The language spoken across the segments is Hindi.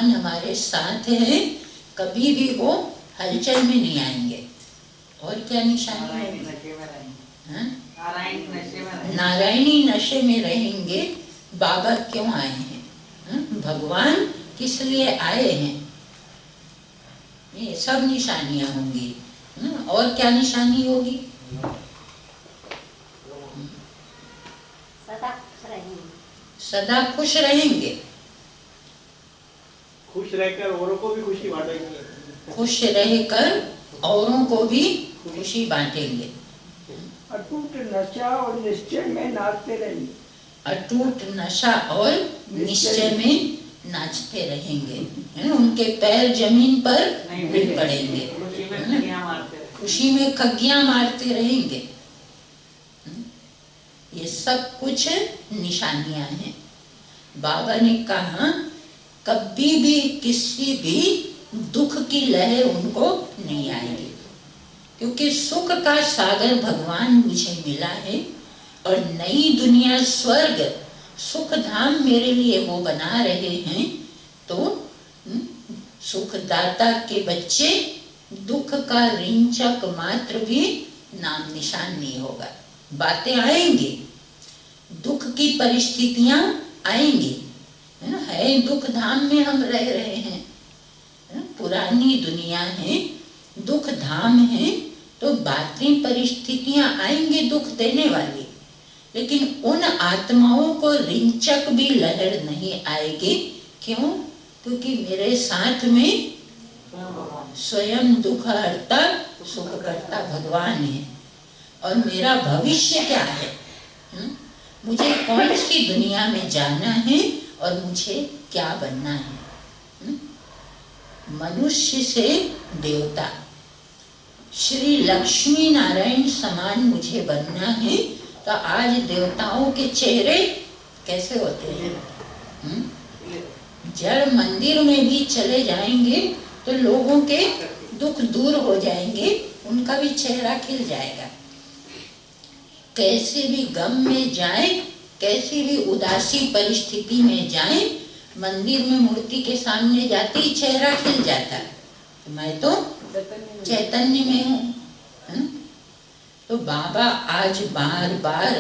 भगवान हमारे साथ है, कभी भी वो हलचल में नहीं आएंगे। और क्या निशानी होगी? नारायणी नशे में रहेंगे। बाबा क्यों आए हैं? भगवान किस लिए आए हैं? ये सब निशानियां होंगी। और क्या निशानी होगी? सदा खुश रहेंगे। खुश रहकर औरों को भी खुशी बांटेंगे। खुश रहकर औरों को भी खुशी बांटेंगे। अटूट नशा और निश्चय में नाचते रहेंगे। अटूट नशा और निश्चय में नाचते रहेंगे। उनके पैर जमीन पर नहीं पड़ेंगे। खुशी में खग्गियां मारते रहेंगे। ये सब कुछ निशानियां हैं। बाबा ने कहा कभी भी किसी भी दुख की लहर उनको नहीं आएगी, क्योंकि सुख का सागर भगवान मुझे मिला है और नई दुनिया स्वर्ग सुख धाम मेरे लिए वो बना रहे हैं। तो सुखदाता के बच्चे दुख का रिंचक मात्र भी नाम निशान नहीं होगा। बातें आएंगी, दुख की परिस्थितियां आएंगी, है ना। है दुख धाम में हम रह रहे हैं, पुरानी दुनिया है, दुख धाम है, तो बातें परिस्थितियां आएंगी दुख देने वाली, लेकिन उन आत्माओं को रिंचक भी लहर नहीं आएगी। क्यों? क्योंकि मेरे साथ में स्वयं दुख हरता सुख करता भगवान है। और मेरा भविष्य क्या है? मुझे कौन सी दुनिया में जाना है और मुझे क्या बनना है? मनुष्य से देवता, श्री लक्ष्मी नारायण समान मुझे बनना है। तो आज देवताओं के चेहरे कैसे होते हैं? जड़ मंदिर में भी चले जाएंगे तो लोगों के दुख दूर हो जाएंगे, उनका भी चेहरा खिल जाएगा। कैसे भी गम में जाए, कैसी भी उदासी परिस्थिति में जाए, मंदिर में मूर्ति के सामने जाते ही चेहरा खिल जाता है, मैं तो चैतन्य में हूँ। तो बाबा आज बार बार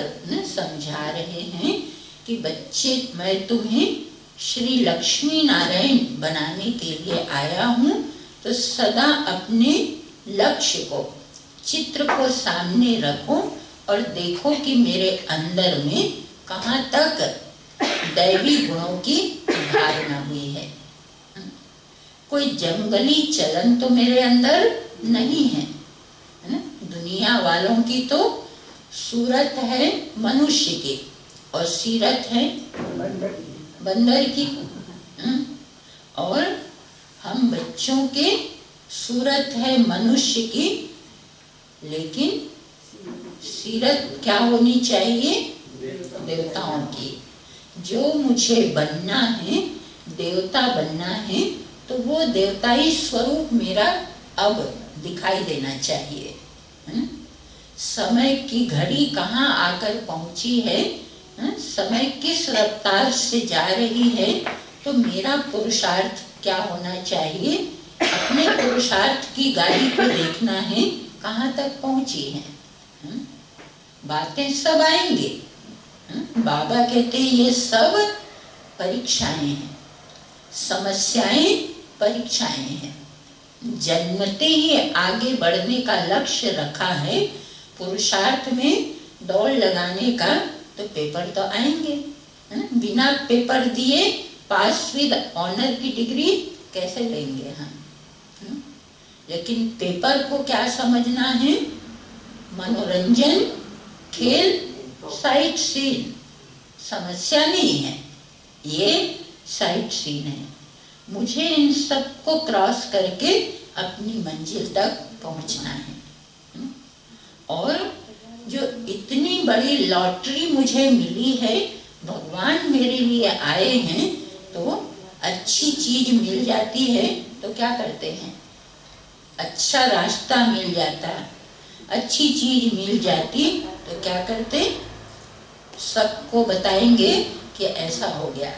समझा रहे हैं कि बच्चे, मैं तुम्हें श्री लक्ष्मी नारायण बनाने के लिए आया हूँ। तो सदा अपने लक्ष्य को, चित्र को सामने रखो और देखो कि मेरे अंदर में कहाँ तक दैवी गुणों की धारणा हुई है। कोई जंगली चलन तो मेरे अंदर नहीं है। दुनिया वालों की तो सूरत है मनुष्य की और सीरत है बंदर की, और हम बच्चों के सूरत है मनुष्य की, लेकिन सीरत क्या होनी चाहिए? देवताओं की। जो मुझे बनना है, देवता बनना है, तो वो देवताई स्वरूप मेरा अब दिखाई देना चाहिए। समय की घड़ी कहाँ आकर पहुंची है, समय किस रफ्तार से जा रही है, तो मेरा पुरुषार्थ क्या होना चाहिए? अपने पुरुषार्थ की गाड़ी को देखना है कहाँ तक पहुंची है। बातें सब आएंगे। बाबा कहते ये सब परीक्षाएं हैं, समस्याएं परीक्षाएं हैं। जन्मते ही आगे बढ़ने का लक्ष्य रखा है, पुरुषार्थ में दौड़ लगाने का, तो पेपर तो आएंगे। बिना पेपर दिए पास विद ऑनर की डिग्री कैसे लेंगे हम? लेकिन पेपर को क्या समझना है? मनोरंजन, खेल, साइट सीन। समस्या नहीं है, ये साइट सीन है। मुझे इन सब को क्रॉस करके अपनी मंजिल तक पहुंचना है। और जो इतनी बड़ी लॉटरी मुझे मिली है, भगवान मेरे लिए आए हैं, तो अच्छी चीज मिल जाती है तो क्या करते हैं? अच्छा रास्ता मिल जाता, अच्छी चीज मिल जाती तो क्या करते? सबको बताएंगे कि ऐसा हो गया।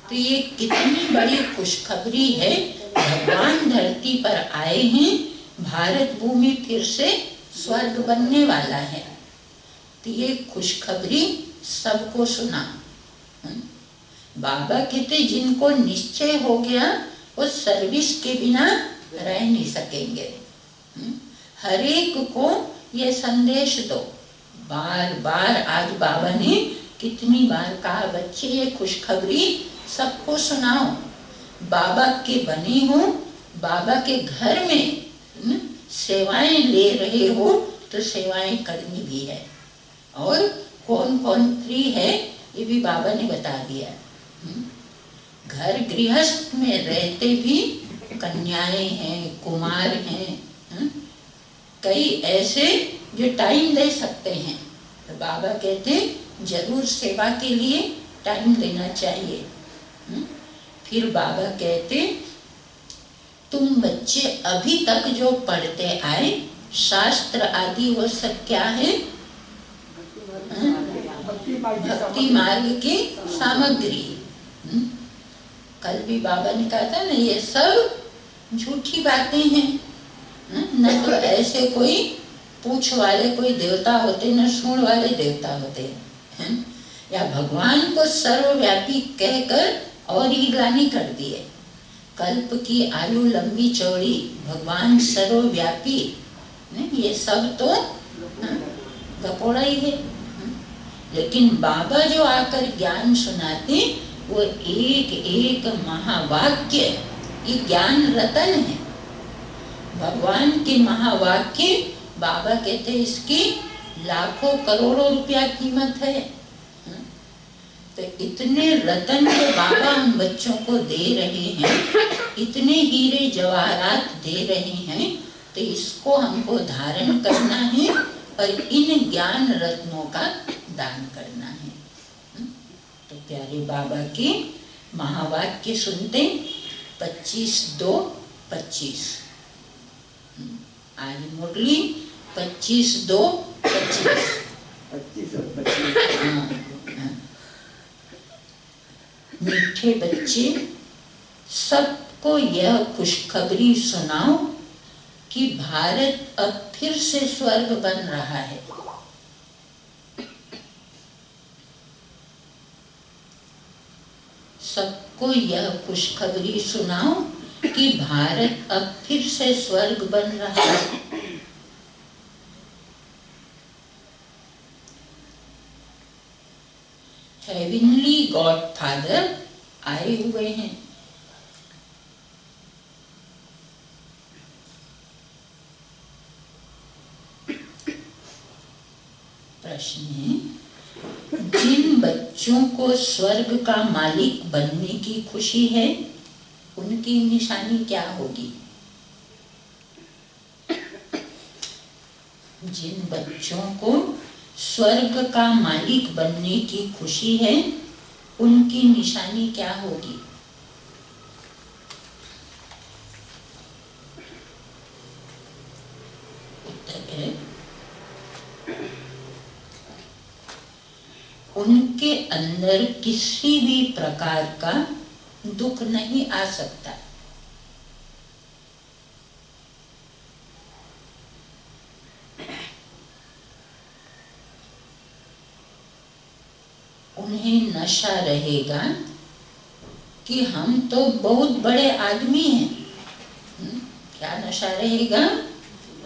तो ये कितनी बड़ी खुशखबरी है, भगवान धरती पर आए हैं, भारत भूमि फिर से स्वर्ग बनने वाला है। तो ये खुशखबरी सबको सुना। बाबा कहते जिनको निश्चय हो गया वो सर्विस के बिना रह नहीं सकेंगे। हर एक को ये संदेश दो। बार बार आज बाबा ने कितनी बार कहा, बच्चे ये खुशखबरी सबको सुनाओ। बाबा के बने हो, बाबा के घर में सेवाएं ले रहे हो तो सेवाएं करनी भी है। और कौन कौन फ्री है ये भी बाबा ने बता दिया। घर गृहस्थ में रहते भी कन्याएं हैं, कुमार हैं, कई ऐसे जो टाइम दे सकते हैं। तो बाबा कहते जरूर सेवा के लिए टाइम देना चाहिए। फिर बाबा कहते तुम बच्चे अभी तक जो पढ़ते आए शास्त्र आदि वो सब क्या है? भक्ति मार्ग की सामग्री। कल भी बाबा ने कहा था ना, ये सब झूठी बातें हैं। न तो ऐसे कोई पूछ वाले कोई देवता होते, न सूंड वाले देवता होते हैं। या भगवान को सर्वव्यापी कहकर और ही ग्लानि कर दिए। कल्प की आयु लंबी चौड़ी, भगवान सर्वव्यापी, ये सब तो गपोड़ा ही है। लेकिन बाबा जो आकर ज्ञान सुनाते वो एक एक महावाक्य, ये ज्ञान रतन है। भगवान के महावाक्य बाबा कहते इसकी लाखों करोड़ों रुपया कीमत है। तो इतने रतन जो बाबा हम बच्चों को दे रहे हैं, इतने हीरे जवाहरात दे रहे हैं, तो इसको हमको धारण करना है और इन ज्ञान रत्नों का दान करना है। तो प्यारे बाबा के महावाक्य सुनते 25-2-25। आज मुरली 25-2-25। 25 और 25। मीठे बच्चे, सबको यह खुशखबरी सुनाओ कि भारत अब फिर से स्वर्ग बन रहा है। सबको यह खुशखबरी सुनाओ कि भारत अब फिर से स्वर्ग बन रहा है। हेवनली गॉडफादर आए हुए हैं। प्रश्न है, जिन बच्चों को स्वर्ग का मालिक बनने की खुशी है उनकी निशानी क्या होगी? जिन बच्चों को स्वर्ग का मालिक बनने की खुशी है उनकी निशानी क्या होगी? उत्तर है, उनके अंदर किसी भी प्रकार का दुख नहीं आ सकता। उन्हें नशा रहेगा कि हम तो बहुत बड़े आदमी हैं। क्या नशा रहेगा?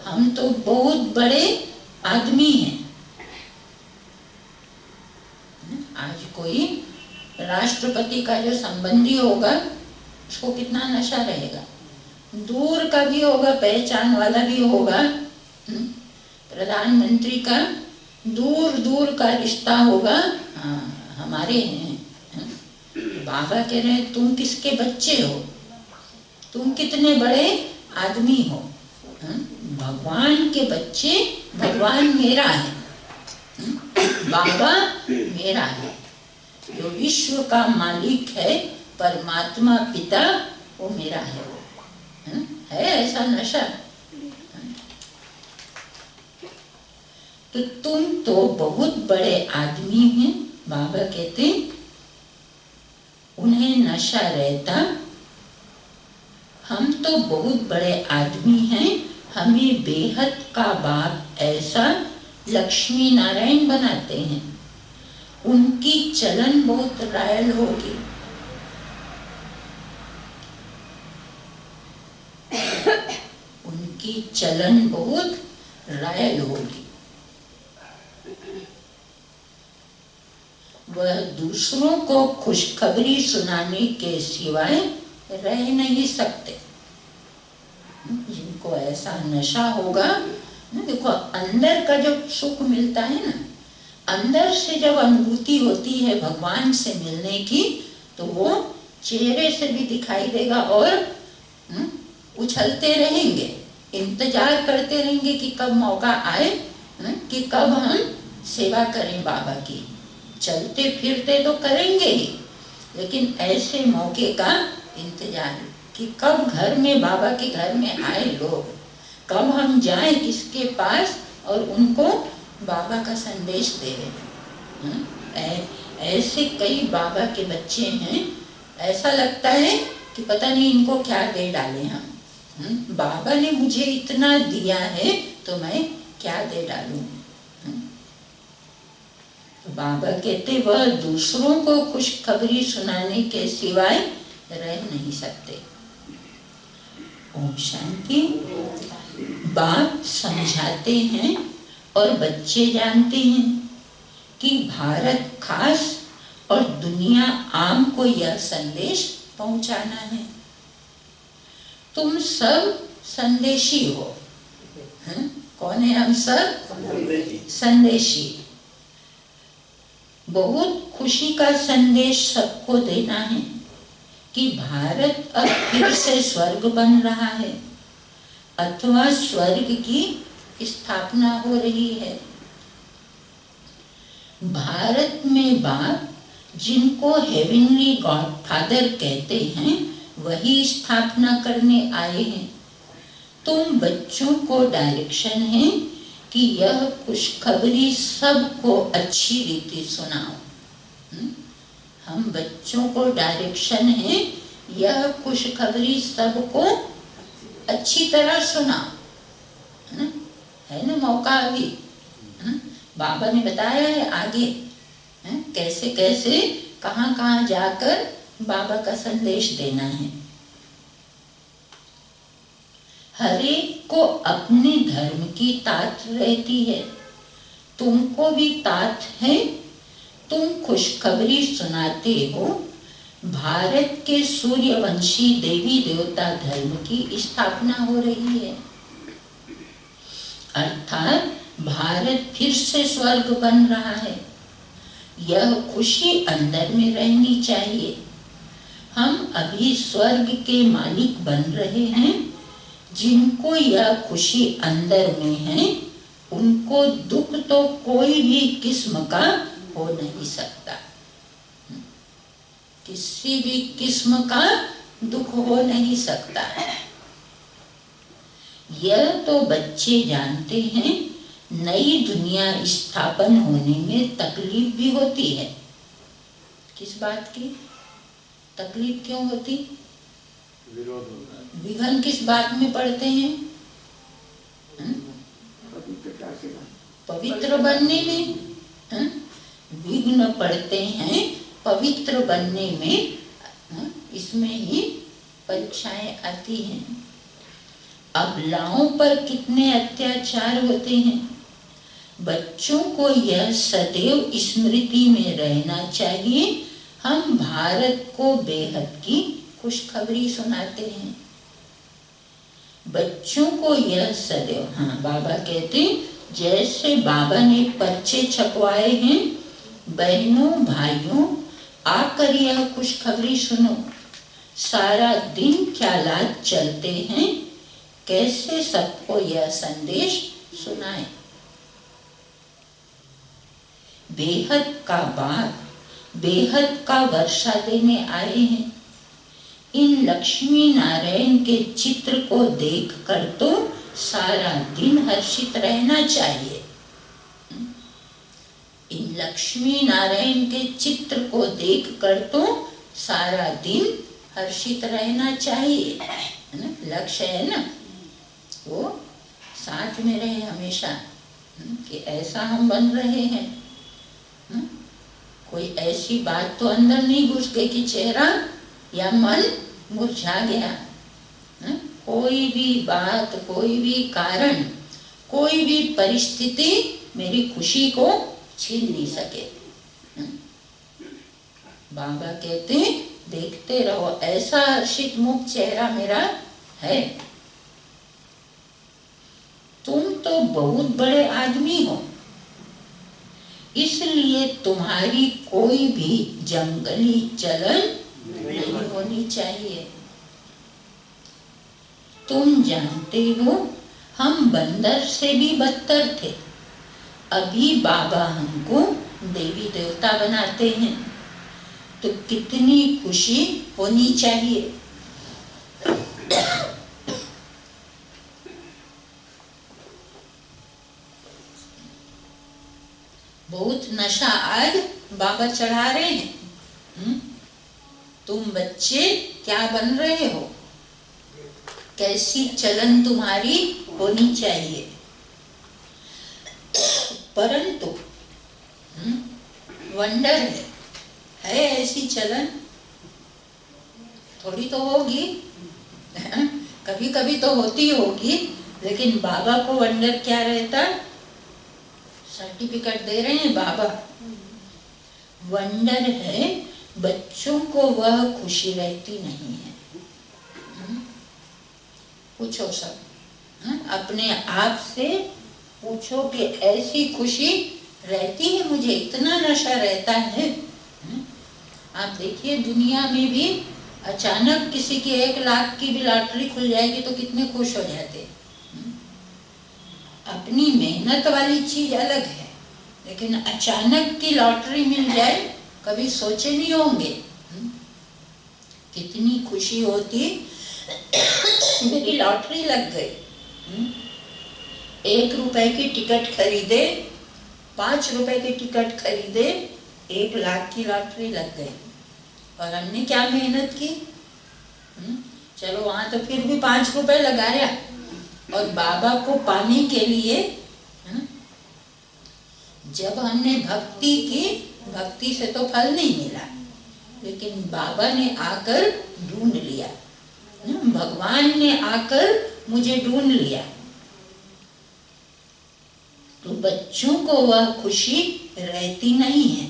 हम तो बहुत बड़े आदमी हैं। आज कोई राष्ट्रपति का जो संबंधी होगा उसको कितना नशा रहेगा, दूर का भी होगा, पहचान वाला भी होगा। प्रधानमंत्री का दूर दूर का रिश्ता होगा, हाँ हमारे हैं। बाबा कह रहे हैं तुम किसके बच्चे हो, तुम कितने बड़े आदमी हो। भगवान के बच्चे, भगवान मेरा है, बाबा मेरा है। जो विश्व का मालिक है, परमात्मा पिता, वो मेरा है ऐसा नशा। तो तुम तो बहुत बड़े आदमी हैं, बाबा कहते उन्हें नशा रहता, हम तो बहुत बड़े आदमी हैं, हमें बेहद का बाप ऐसा लक्ष्मी नारायण बनाते हैं। उनकी चलन बहुत रायल होगी। उनकी चलन बहुत रायल होगी। वह दूसरों को खुशखबरी सुनाने के सिवाय रह नहीं सकते। जिनको ऐसा नशा होगा ना, देखो अंदर का जो सुख मिलता है ना, अंदर से जब अनुभूति होती है भगवान से मिलने की, तो वो चेहरे से भी दिखाई देगा और उछलते रहेंगे, इंतजार करते रहेंगे कि कब मौका आए, कि कब हम सेवा करें बाबा की। चलते फिरते तो करेंगे ही, लेकिन ऐसे मौके का इंतजार कि कब घर में, बाबा के घर में आए लोग, कब हम जाएं किसके पास और उनको बाबा का संदेश दे। ऐसे कई बाबा के बच्चे हैं, ऐसा लगता है कि पता नहीं इनको क्या दे डाले हम। बाबा ने मुझे इतना दिया है तो मैं क्या दे डालूं। तो बाबा कहते वह दूसरों को खुशखबरी सुनाने के सिवाय रह नहीं सकते। ओम शांति। बाप समझाते हैं और बच्चे जानते हैं कि भारत खास और दुनिया आम को यह संदेश पहुंचाना है। तुम सब संदेशी हो। कौन है हम सब? संदेशी। बहुत खुशी का संदेश सबको देना है कि भारत अब फिर से स्वर्ग बन रहा है अथवा स्वर्ग की स्थापना हो रही है। भारत में बाप, जिनको हेवनली गॉड फादर कहते हैं, वही स्थापना करने आए हैं। तुम बच्चों को डायरेक्शन है कि यह खुशखबरी सबको अच्छी रीति सुनाओ। हम बच्चों को डायरेक्शन है, यह खुशखबरी सबको अच्छी तरह सुनाओ। है ना मौका अभी। बाबा ने बताया है आगे कैसे कैसे कहाँ कहाँ जाकर बाबा का संदेश देना है। हर एक को अपने धर्म की तात रहती है, तुमको भी तात है। तुम खुशखबरी सुनाते हो भारत के सूर्यवंशी देवी देवता धर्म की स्थापना हो रही है, अर्थात भारत फिर से स्वर्ग बन रहा है। यह खुशी अंदर में रहनी चाहिए। हम अभी स्वर्ग के मालिक बन रहे हैं। जिनको यह खुशी अंदर में है, उनको दुख तो कोई भी किस्म का हो नहीं सकता। किसी भी किस्म का दुख हो नहीं सकता। यह तो बच्चे जानते हैं, नई दुनिया स्थापन होने में तकलीफ भी होती है। किस बात की तकलीफ क्यों होती? विरोध होता है। विघ्न किस बात में पड़ते हैं? पवित्र बनने में। विघ्न पड़ते हैं पवित्र बनने में। इसमें ही परीक्षाएं आती हैं। अबलाओं पर कितने अत्याचार होते हैं। बच्चों को यह सदैव स्मृति में रहना चाहिए। हम भारत को बेहद की खुशखबरी सुनाते हैं। बच्चों को यह सदैव, बाबा कहते जैसे बाबा ने पर्चे छपवाए हैं, बहनों भाइयों आकर यह खुशखबरी सुनो। सारा दिन ख्यालात चलते हैं, कैसे सबको यह संदेश सुनाए। बेहद का बाप बेहद का वर्षा देने आए हैं। इन लक्ष्मी नारायण के चित्र को देखकर तो सारा दिन हर्षित रहना चाहिए। इन लक्ष्मी नारायण के चित्र को देखकर तो सारा दिन हर्षित रहना चाहिए, है ना, लक्ष्य है ना, वो साथ में रहे हमेशा, कि ऐसा हम बन रहे हैं। कोई ऐसी बात तो अंदर नहीं घुस गई कि चेहरा या मन मुरझा गया। कोई भी बात, कोई भी कारण, कोई भी परिस्थिति मेरी खुशी को छीन नहीं सके। बाबा कहते देखते रहो, ऐसा हर्षित मुख चेहरा मेरा है। तुम तो बहुत बड़े आदमी हो, इसलिए तुम्हारी कोई भी जंगली चलन नहीं होनी चाहिए। तुम जानते हो हम बंदर से भी बदतर थे, अभी बाबा हमको देवी देवता बनाते हैं, तो कितनी खुशी होनी चाहिए। बहुत नशा आज बाबा चढ़ा रहे हैं। तुम बच्चे क्या बन रहे हो, कैसी चलन तुम्हारी होनी चाहिए। परंतु वंडर है ऐसी चलन थोड़ी तो होगी, कभी कभी तो होती होगी, लेकिन बाबा को वंडर क्या रहता, सर्टिफिकेट दे रहे हैं बाबा। वंडर है बच्चों को वह खुशी रहती नहीं है। पूछो सब अपने आप से, पूछो कि ऐसी खुशी रहती है मुझे, इतना नशा रहता है। आप देखिए दुनिया में भी अचानक किसी की 1 लाख की भी लॉटरी खुल जाएगी तो कितने खुश हो जाते। अपनी मेहनत वाली चीज अलग है, लेकिन अचानक की लॉटरी मिल जाए कभी सोचे नहीं होंगे कितनी खुशी होती। मेरी लॉटरी लग गई, 1 रुपए की टिकट खरीदे, 5 रुपए की टिकट खरीदे, 1 लाख की लॉटरी लग गई। और हमने क्या मेहनत की, चलो वहां तो फिर भी 5 रुपए लगाया, और बाबा को पाने के लिए जब हमने भक्ति की, भक्ति से तो फल नहीं मिला, लेकिन बाबा ने आकर ढूंढ लिया, भगवान ने आकर मुझे ढूंढ लिया। तो बच्चों को वह खुशी रहती नहीं है,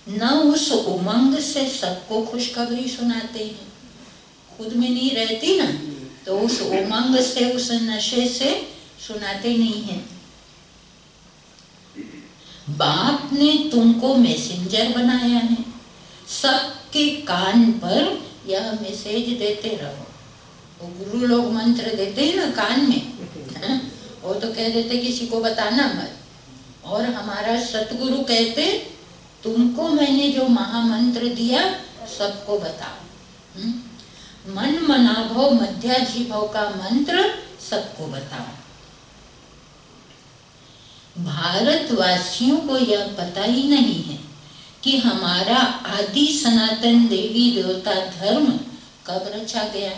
न उस उमंग से सबको खुशखबरी सुनाते हैं। खुद में नहीं रहती ना, तो उस उमंग से, उस नशे से सुनाते नहीं हैं। बाप ने तुमको मैसेंजर बनाया है, सबके कान पर यह मैसेज देते रहो। वो गुरु लोग मंत्र देते हैं ना कान में, वो तो कह देते किसी को बताना मत। और हमारा सतगुरु कहते तुमको मैंने जो महामंत्र दिया सबको बताओ। मन मनाभव मध्याजीभव का मंत्र सबको बताओ। भारतवासियों को यह पता ही नहीं है कि हमारा आदि सनातन देवी देवता धर्म कब रचा गया,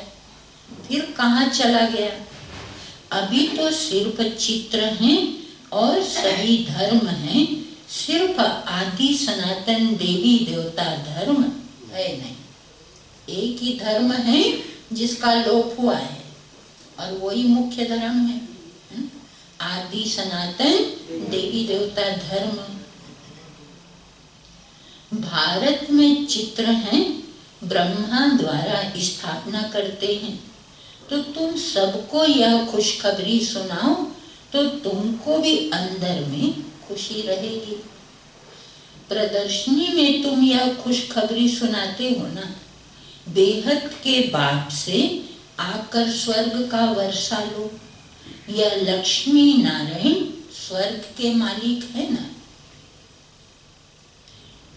फिर कहाँ चला गया। अभी तो सिर्फ चित्र हैं और सभी धर्म हैं, सिर्फ आदि सनातन देवी देवता धर्म है नहीं। एक ही धर्म है जिसका लोप हुआ है, और वही मुख्य धर्म है, आदि सनातन देवी देवता धर्म। भारत में चित्र हैं, ब्रह्मा द्वारा स्थापना करते हैं। तो तुम सबको यह खुशखबरी सुनाओ तो तुमको भी अंदर में खुशी रहेगी। प्रदर्शनी में तुम यह खुशखबरी सुनाते हो ना, बेहद के बाप से आकर स्वर्ग का वर्षा लो। यह लक्ष्मी नारायण स्वर्ग के मालिक है ना।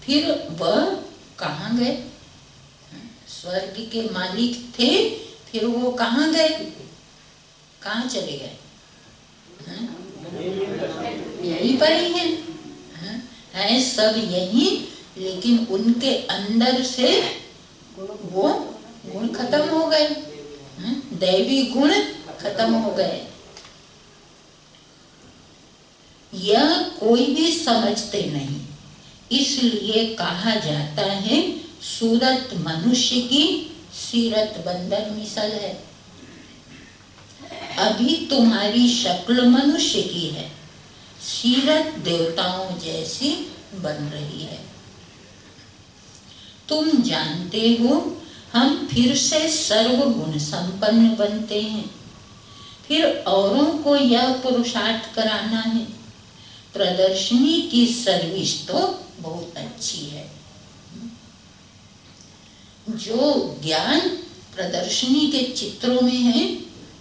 फिर वह कहाँ गए? स्वर्ग के मालिक थे, फिर वो कहाँ गए? कहाँ चले गए? यहीं पर ही है सब यही, लेकिन उनके अंदर से वो गुण खत्म हो गए, दैवी गुण खत्म हो गए। यह कोई भी समझते नहीं, इसलिए कहा जाता है सूरत मनुष्य की सीरत बंदर मिसल है। अभी तुम्हारी शक्ल मनुष्य की है, सीरत देवताओं जैसी बन रही है। तुम जानते हो हम फिर से सर्वगुण संपन्न बनते हैं, फिर औरों को यह पुरुषार्थ कराना है। प्रदर्शनी की सर्विस तो बहुत अच्छी है। जो ज्ञान प्रदर्शनी के चित्रों में है,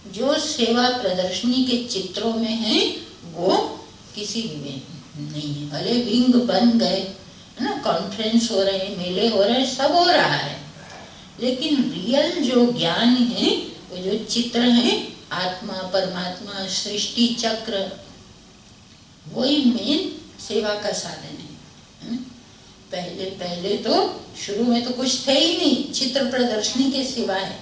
जो सेवा प्रदर्शनी के चित्रों में है, वो किसी भी में नहीं है। भले विंग बन गए है ना, कॉन्फ्रेंस हो रहे हैं, मेले हो रहे हैं, सब हो रहा है, लेकिन रियल जो ज्ञान है, वो जो चित्र है, आत्मा परमात्मा सृष्टि चक्र, वही मेन सेवा का साधन है। पहले पहले तो शुरू में तो कुछ थे ही नहीं, चित्र प्रदर्शनी के सिवाय।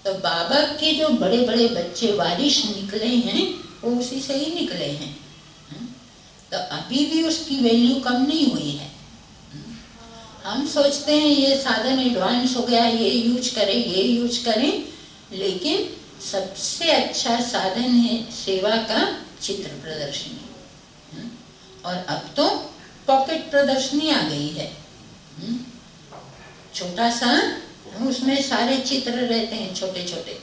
तो बाबा के जो बड़े बड़े बच्चे वारिश निकले हैं, वो उसी से ही निकले हैं। तो अभी भी उसकी वैल्यू कम नहीं हुई है। हम सोचते हैं ये साधन एडवांस हो गया, ये यूज करें, ये यूज करें, लेकिन सबसे अच्छा साधन है सेवा का चित्र प्रदर्शनी। और अब तो पॉकेट प्रदर्शनी आ गई है, छोटा सा, उसमें सारे चित्र रहते हैं छोटे छोटे,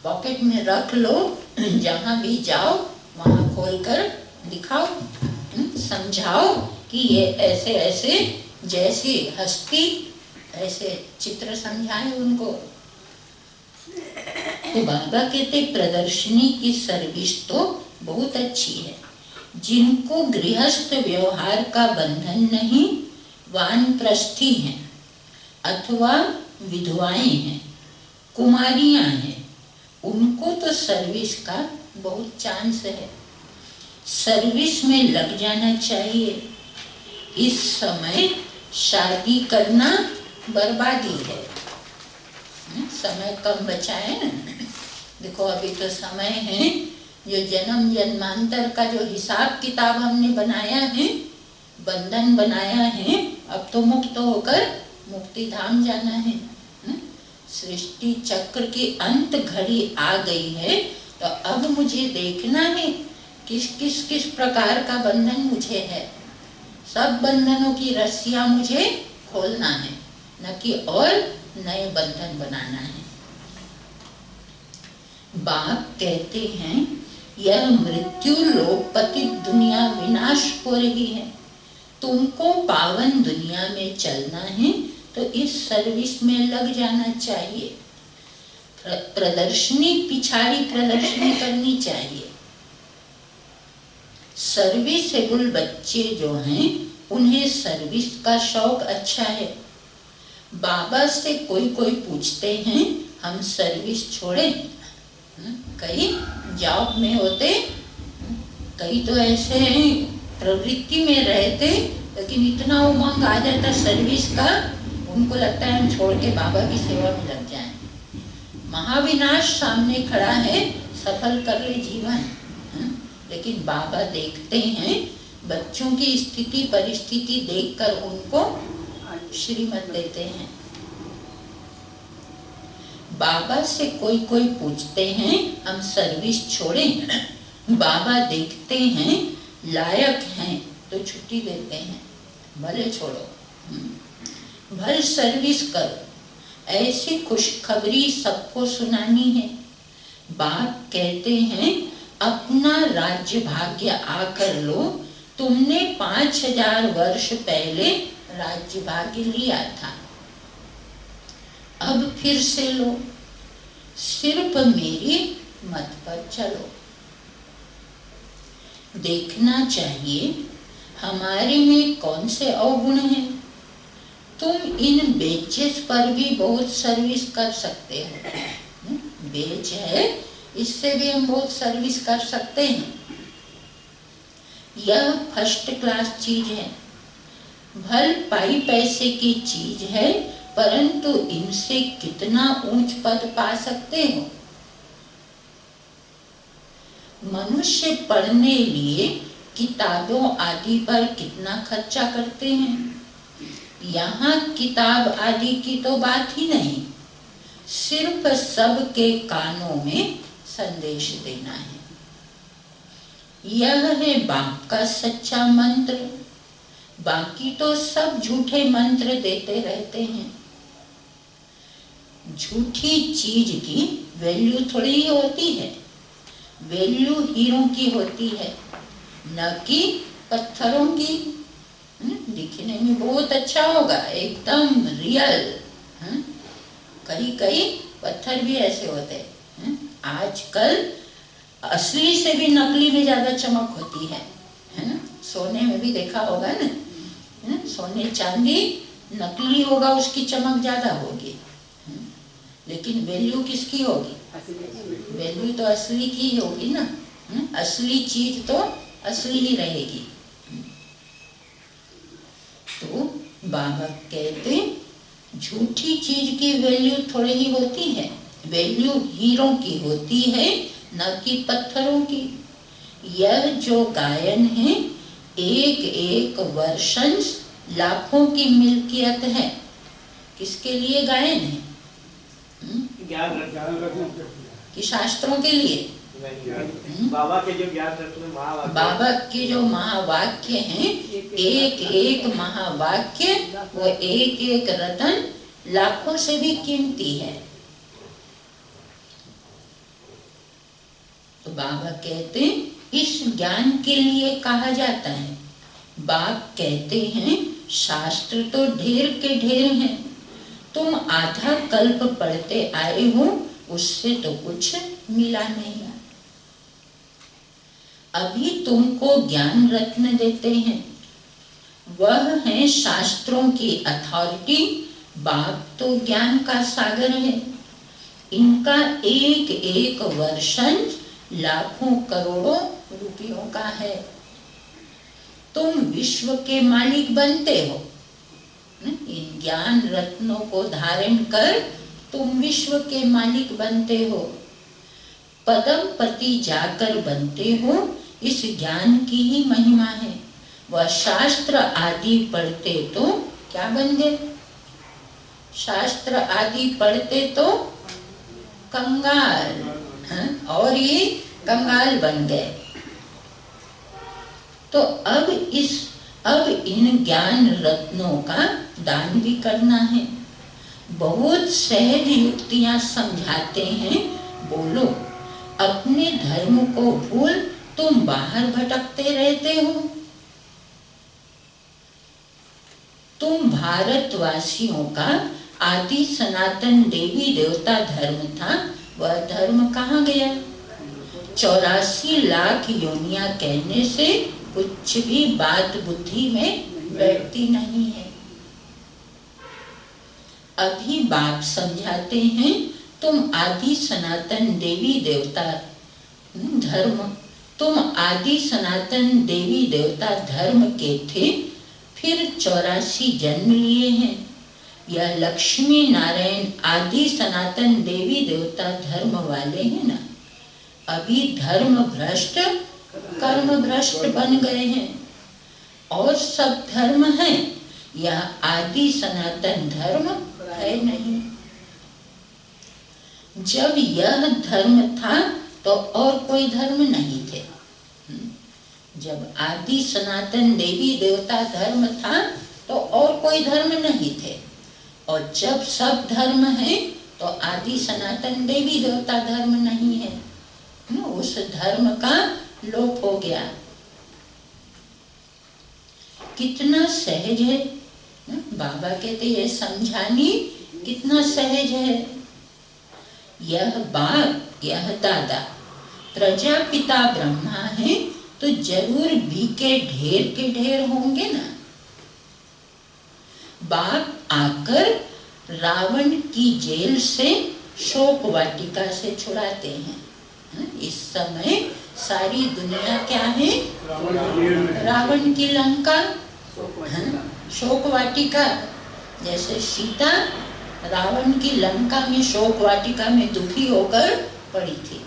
पॉकेट में रख लो, जहां भी जाओ वहां खोलकर दिखाओ, समझाओ कि ये ऐसे ऐसे, जैसी हस्ती ऐसे चित्र समझाएं उनको। तो बाबा कहते प्रदर्शनी की सर्विस तो बहुत अच्छी है। जिनको गृहस्थ व्यवहार का बंधन नहीं, वानप्रस्थी हैं अथवा विधवाएं हैं, कुमारियां हैं, उनको तो सर्विस का बहुत चांस है। सर्विस में लग जाना चाहिए। इस समय शादी करना बर्बादी है। समय कम बचा है ना। देखो अभी तो समय है, जो जन्म जन्मांतर का जो हिसाब किताब हमने बनाया है, बंधन बनाया है, अब तो मुक्त होकर मुक्ति धाम जाना है। सृष्टि चक्र की अंत घड़ी आ गई है, तो अब मुझे देखना है किस प्रकार का बंधन मुझे है। सब बंधनों की रस्सियां मुझे खोलना है, न कि और नए बंधन बनाना है। बाप कहते हैं यह मृत्यु लोक पतित दुनिया विनाश हो रही है, तुमको पावन दुनिया में चलना है, तो इस सर्विस में लग जाना चाहिए। प्रदर्शनी पिछाड़ी प्रदर्शनी करनी चाहिए। सर्विसेबल बच्चे जो हैं, उन्हें सर्विस का शौक अच्छा है। बाबा से कोई कोई पूछते हैं हम सर्विस छोड़ें, कई जॉब में होते, कई तो ऐसे प्रवृत्ति में रहते, लेकिन इतना उमंग आ जाता सर्विस का, उनको लगता है हम छोड़ के बाबा की सेवा में लग जाएं। महाविनाश सामने खड़ा है, सफल कर ले जीवन। लेकिन बाबा देखते हैं बच्चों की स्थिति परिस्थिति देखकर उनको श्रीमत देते हैं। बाबा से कोई कोई पूछते हैं हम सर्विस छोड़ें, बाबा देखते हैं लायक हैं तो छुट्टी देते हैं, भले छोड़ो, भले सर्विस करो। ऐसी खुशखबरी सबको सुनानी है। बाप कहते हैं अपना राज्य भाग्य आकर लो, तुमने 5000 वर्ष पहले राज्य भाग्य लिया था, अब फिर से लो, सिर्फ मेरी मत पर चलो। देखना चाहिए हमारे में कौन से अवगुण हैं। तुम इन बेचेस पर भी बहुत सर्विस कर सकते हो। बेच है, इससे भी हम बहुत सर्विस कर सकते हैं। यह फर्स्ट क्लास चीज है, भल पाई पैसे की चीज है, परंतु इनसे कितना ऊंच पद पा सकते हो। मनुष्य पढ़ने लिए किताबों आदि पर कितना खर्चा करते हैं। यहाँ किताब आदि की तो बात ही नहीं, सिर्फ सबके कानों में संदेश देना है। यह है बाप का सच्चा मंत्र। बाकी तो सब झूठे मंत्र देते रहते हैं। झूठी चीज की वैल्यू थोड़ी ही होती है, वैल्यू हीरों की होती है, न कि पत्थरों की। दिखने में बहुत अच्छा होगा, एकदम रियल। कई कई पत्थर भी ऐसे होते हैं। आजकल असली से भी नकली में ज्यादा चमक होती है ना। सोने में भी देखा होगा ना, सोने चांदी नकली होगा उसकी चमक ज्यादा होगी, लेकिन वैल्यू किसकी होगी? वैल्यू तो असली की ही होगी ना। असली चीज तो असली ही रहेगी। तो बाबा कहते झूठी चीज की वैल्यू थोड़ी ही होती है, वैल्यू हीरों की होती है, न कि पत्थरों की। यह जो गायन है एक एक वर्षंस लाखों की मिल्कियत है। किसके लिए गायन है? कि शास्त्रों के लिए? बाबा के जो ज्ञान रत्न महावाक्य, बाबा के जो महावाक्य हैं, एक एक महावाक्य वो एक एक रतन लाखों से भी कीमती है। तो बाबा कहते इस ज्ञान के लिए कहा जाता है। बाप कहते हैं शास्त्र तो ढेर के ढेर हैं, तुम आधा कल्प पढ़ते आए हो, उससे तो कुछ मिला नहीं। अभी तुमको ज्ञान रत्न देते हैं, वह है शास्त्रों की अथॉरिटी। बाप तो ज्ञान का सागर है, इनका एक एक वर्षन लाखों करोड़ों रुपयों का है। तुम विश्व के मालिक बनते हो। इन ज्ञान रत्नों को धारण कर तुम विश्व के मालिक बनते हो, पदम पति जाकर बनते हो। इस ज्ञान की ही महिमा है। वह शास्त्र आदि पढ़ते तो क्या बन गए? शास्त्र आदि पढ़ते तो कंगाल, और ये कंगाल बन गए। तो अब इन ज्ञान रत्नों का दान भी करना है। बहुत सहज युक्तियां समझाते हैं। बोलो, अपने धर्म को भूल तुम बाहर भटकते रहते हो। तुम भारतवासियों का आदि सनातन देवी देवता धर्म था, वह धर्म कहाँ गया? 84 लाख योनियां कहने से कुछ भी बात बुद्धि में बैठती नहीं है। अभी बाप समझाते हैं तुम आदि सनातन देवी देवता धर्म, तुम आदि सनातन देवी देवता धर्म के थे, फिर 84 जन्म लिए हैं। यह लक्ष्मी नारायण आदि सनातन देवी देवता धर्म वाले हैं ना, अभी धर्म भ्रष्ट कर्म भ्रष्ट बन गए हैं। और सब धर्म है, यह आदि सनातन धर्म है नहीं। जब यह धर्म था तो और कोई धर्म नहीं थे। जब आदि सनातन देवी देवता धर्म था तो और कोई धर्म नहीं थे, और जब सब धर्म है तो आदि सनातन देवी देवता धर्म नहीं है। उस धर्म का लोप हो गया। कितना सहज है, बाबा कहते ये समझानी कितना सहज है। यह बाप, यह दादा प्रजापिता ब्रह्मा है, तो जरूर भी के ढेर होंगे ना। बाप आकर रावण की जेल से शोक वाटिका से छुड़ाते हैं। इस समय सारी दुनिया क्या है? रावण की लंका, शोक वाटिका। जैसे सीता रावण की लंका में शोक वाटिका में दुखी होकर पड़ी थी।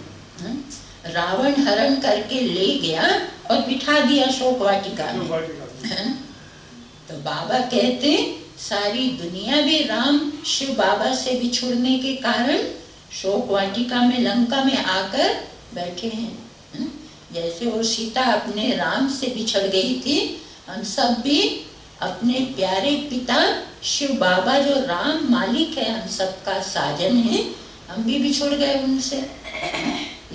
रावण हरण करके ले गया और बिठा दिया शोक वाटिका में। तो बाबा कहते सारी दुनिया भी राम शिव बाबा से बिछुड़ने के कारण शोक वाटिका में लंका में आकर बैठे हैं। जैसे वो सीता अपने राम से बिछड़ गई थी, हम सब भी अपने प्यारे पिता शिव बाबा जो राम मालिक है, हम सबका साजन है, हम भी बिछुड़ गए उनसे।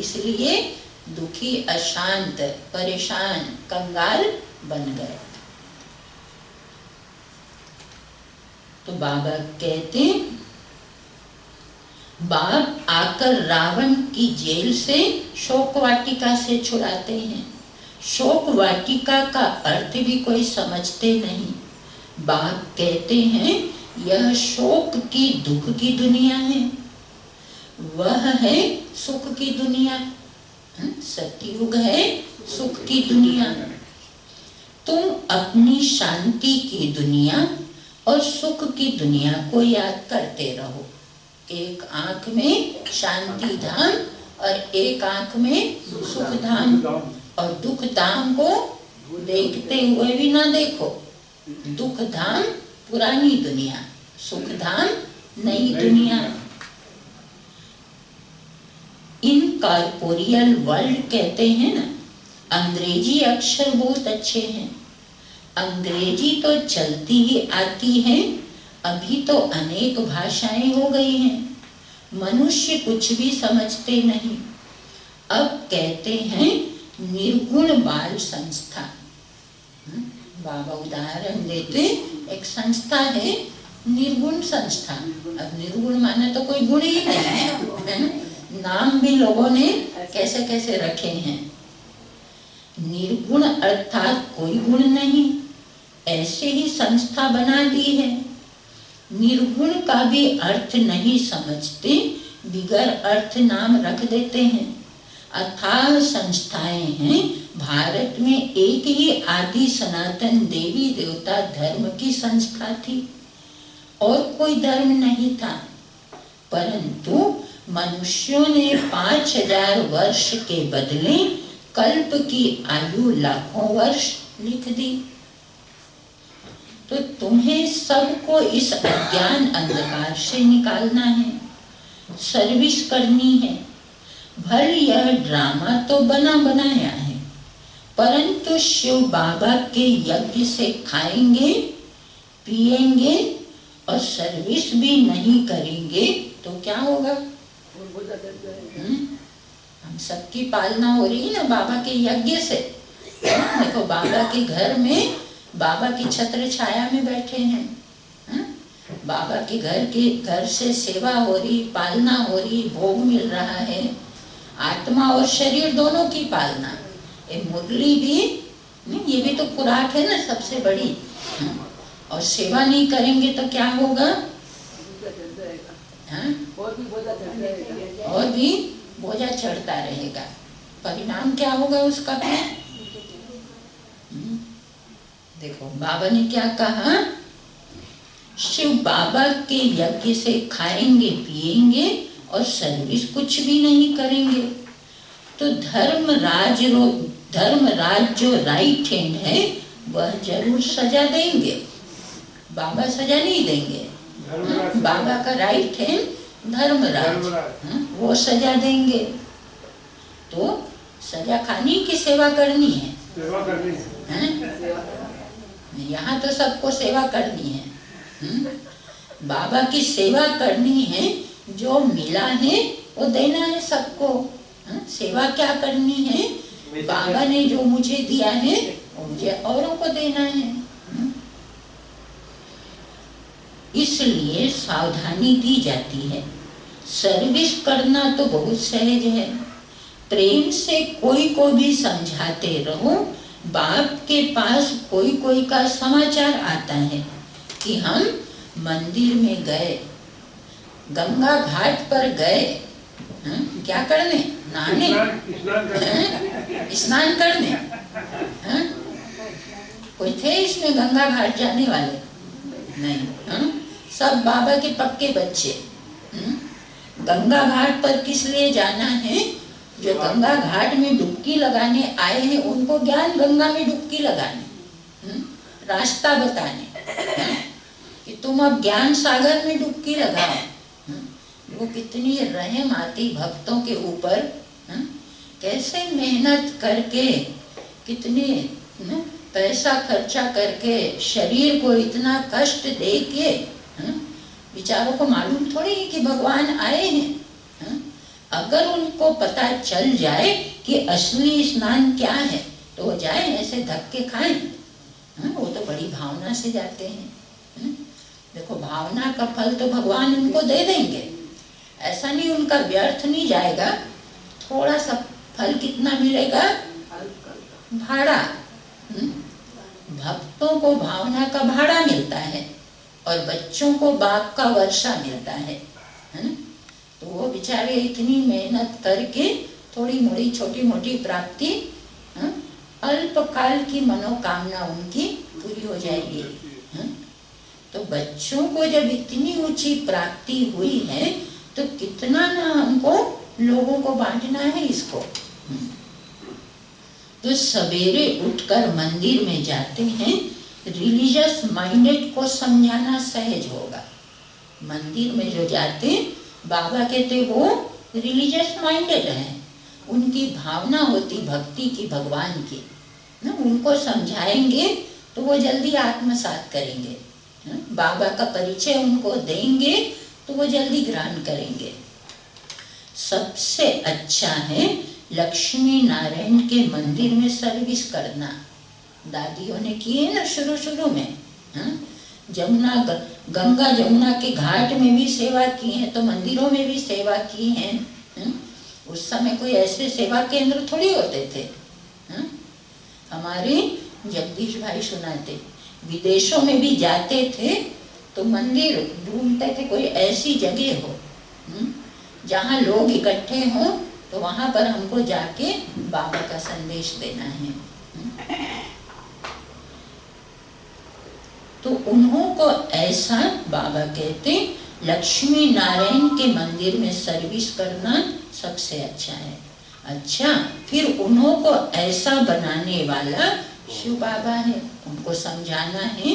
इसलिए दुखी, अशांत, परेशान, कंगाल बन गए। तो बाबा कहते बाप आकर रावण की जेल से शोक वाटिका से छुड़ाते हैं। शोक वाटिका का अर्थ भी कोई समझते नहीं। बाप कहते हैं यह शोक की, दुख की दुनिया है, वह है सुख की दुनिया। सतयुग है सुख की दुनिया। तुम अपनी शांति की दुनिया और सुख की दुनिया को याद करते रहो। एक आंख में शांति धाम और एक आंख में सुख धाम, और दुख धाम को देखते हुए भी ना देखो। दुख धाम पुरानी दुनिया, सुख धाम नई दुनिया। इनकॉर्पोरियल वर्ल्ड कहते हैं ना। अंग्रेजी अक्षर बहुत अच्छे हैं। अंग्रेजी तो चलती ही आती है, अभी तो अनेक भाषाएं हो गई हैं। मनुष्य कुछ भी समझते नहीं। अब कहते हैं निर्गुण बाल संस्था। बाबा उदाहरण देते, एक संस्था है निर्गुण संस्था। अब निर्गुण माने तो कोई गुण ही नहीं है ना? नाम भी लोगों ने कैसे कैसे रखे हैं। निर्गुण अर्थात कोई गुण नहीं, ऐसे ही संस्था बना दी है। निर्गुण का भी अर्थ नहीं समझते, बिगर अर्थ नाम रख देते हैं। अथाह संस्थाएं हैं। भारत में एक ही आदि सनातन देवी देवता धर्म की संस्था थी, और कोई धर्म नहीं था। परंतु मनुष्यों ने 5000 वर्ष के बदले कल्प की आयु लाखों वर्ष लिख दी। तो तुम्हें सबको इस अज्ञान अंधकार से निकालना है, सर्विस करनी है। भले यह ड्रामा तो बना बनाया है, परंतु शिव बाबा के यज्ञ से खाएंगे, पिएंगे और सर्विस भी नहीं करेंगे तो क्या होगा? हम सबकी पालना हो रही है ना बाबा के यज्ञ से। देखो बाबा के घर में, बाबा की छत्र छाया में बैठे हैं। बाबा के घर से सेवा हो रही, पालना हो रही, भोग मिल रहा है। आत्मा और शरीर दोनों की पालना। ये मुरली भी, ये भी तो खुराक है ना सबसे बड़ी। और सेवा नहीं करेंगे तो क्या होगा? और भी बोझा चढ़ता रहेगा। परिणाम क्या होगा उसका? देखो बाबा ने क्या कहा, शिव बाबा के यज्ञ से खाएंगे, पिएंगे और सर्विस कुछ भी नहीं करेंगे तो धर्मराज जो राइट हैंड है वह जरूर सजा देंगे। बाबा सजा नहीं देंगे। बाबा का राइट हैंड धर्मराज, वो सजा देंगे। तो सजा खानी की सेवा करनी है, सेवा करनी है। यहाँ तो सबको सेवा करनी है। बाबा की सेवा करनी है, जो मिला है वो देना है सबको। सेवा क्या करनी है? बाबा ने जो मुझे दिया है वो मुझे औरों को देना है। इसलिए सावधानी दी जाती है। सर्विस करना तो बहुत सहज है। प्रेम से कोई को भी समझाते रहो। बाप के पास कोई कोई का समाचार आता है कि हम मंदिर में गए, गंगा घाट पर गए, क्या करने? नहाने, स्नान करने। कोई थे इसमें गंगा घाट जाने वाले? नहीं। सब बाबा के पक्के बच्चे। गंगा घाट पर किस लिए जाना है? जो गंगा घाट में डुबकी लगाने आए हैं उनको ज्ञान गंगा में डुबकी लगाने, रास्ता बताने कि तुम अब ज्ञान सागर में डुबकी लगाओ। वो कितनी रहम आती भक्तों के ऊपर, कैसे मेहनत करके, कितने पैसा खर्चा करके, शरीर को इतना कष्ट दे के, बेचारों को मालूम थोड़ी कि भगवान आए हैं। अगर उनको पता चल जाए कि असली स्नान क्या है तो वो जाए, ऐसे धक्के खाएं? वो तो बड़ी भावना से जाते हैं। देखो भावना का फल तो भगवान उनको दे देंगे, ऐसा नहीं उनका व्यर्थ नहीं जाएगा। थोड़ा सा फल कितना मिलेगा? भाड़ा। भक्तों को भावना का भाड़ा मिलता है और बच्चों को बाप का वर्षा मिलता है ना? तो वो बेचारे इतनी मेहनत करके थोड़ी मोड़ी छोटी मोटी प्राप्ति, अल्पकाल की मनोकामना उनकी पूरी हो जाएगी। तो बच्चों को जब इतनी ऊंची प्राप्ति हुई है तो कितना ना हमको लोगों को बांटना है इसको। तो सवेरे उठकर मंदिर में जाते हैं, रिलीजियस माइंडेड को समझाना सहज होगा। मंदिर में जो जाते, बाबा कहते वो रिलीजियस माइंडेड हैं, उनकी भावना होती भक्ति की, भगवान की ना, उनको समझाएंगे तो वो जल्दी आत्मसात करेंगे। बाबा का परिचय उनको देंगे तो वो जल्दी ग्रहण करेंगे। सबसे अच्छा है लक्ष्मी नारायण के मंदिर में सर्विस करना। दादियों ने किए ना शुरू शुरू में, जमुना गंगा जमुना के घाट में भी सेवा की है, तो मंदिरों में भी सेवा की है। उस समय कोई ऐसे सेवा केंद्र थोड़ी होते थे। हमारे जगदीश भाई सुनाते, विदेशों में भी जाते थे तो मंदिर ढूंढते थे कोई ऐसी जगह हो जहाँ लोग इकट्ठे हों, तो वहां पर हमको जाके बाबा का संदेश देना है। तो उन्हों को ऐसा बाबा कहते लक्ष्मी नारायण के मंदिर में सर्विस करना सबसे अच्छा है। अच्छा, फिर उन्हों को ऐसा बनाने वाला शिव बाबा है। उनको समझाना है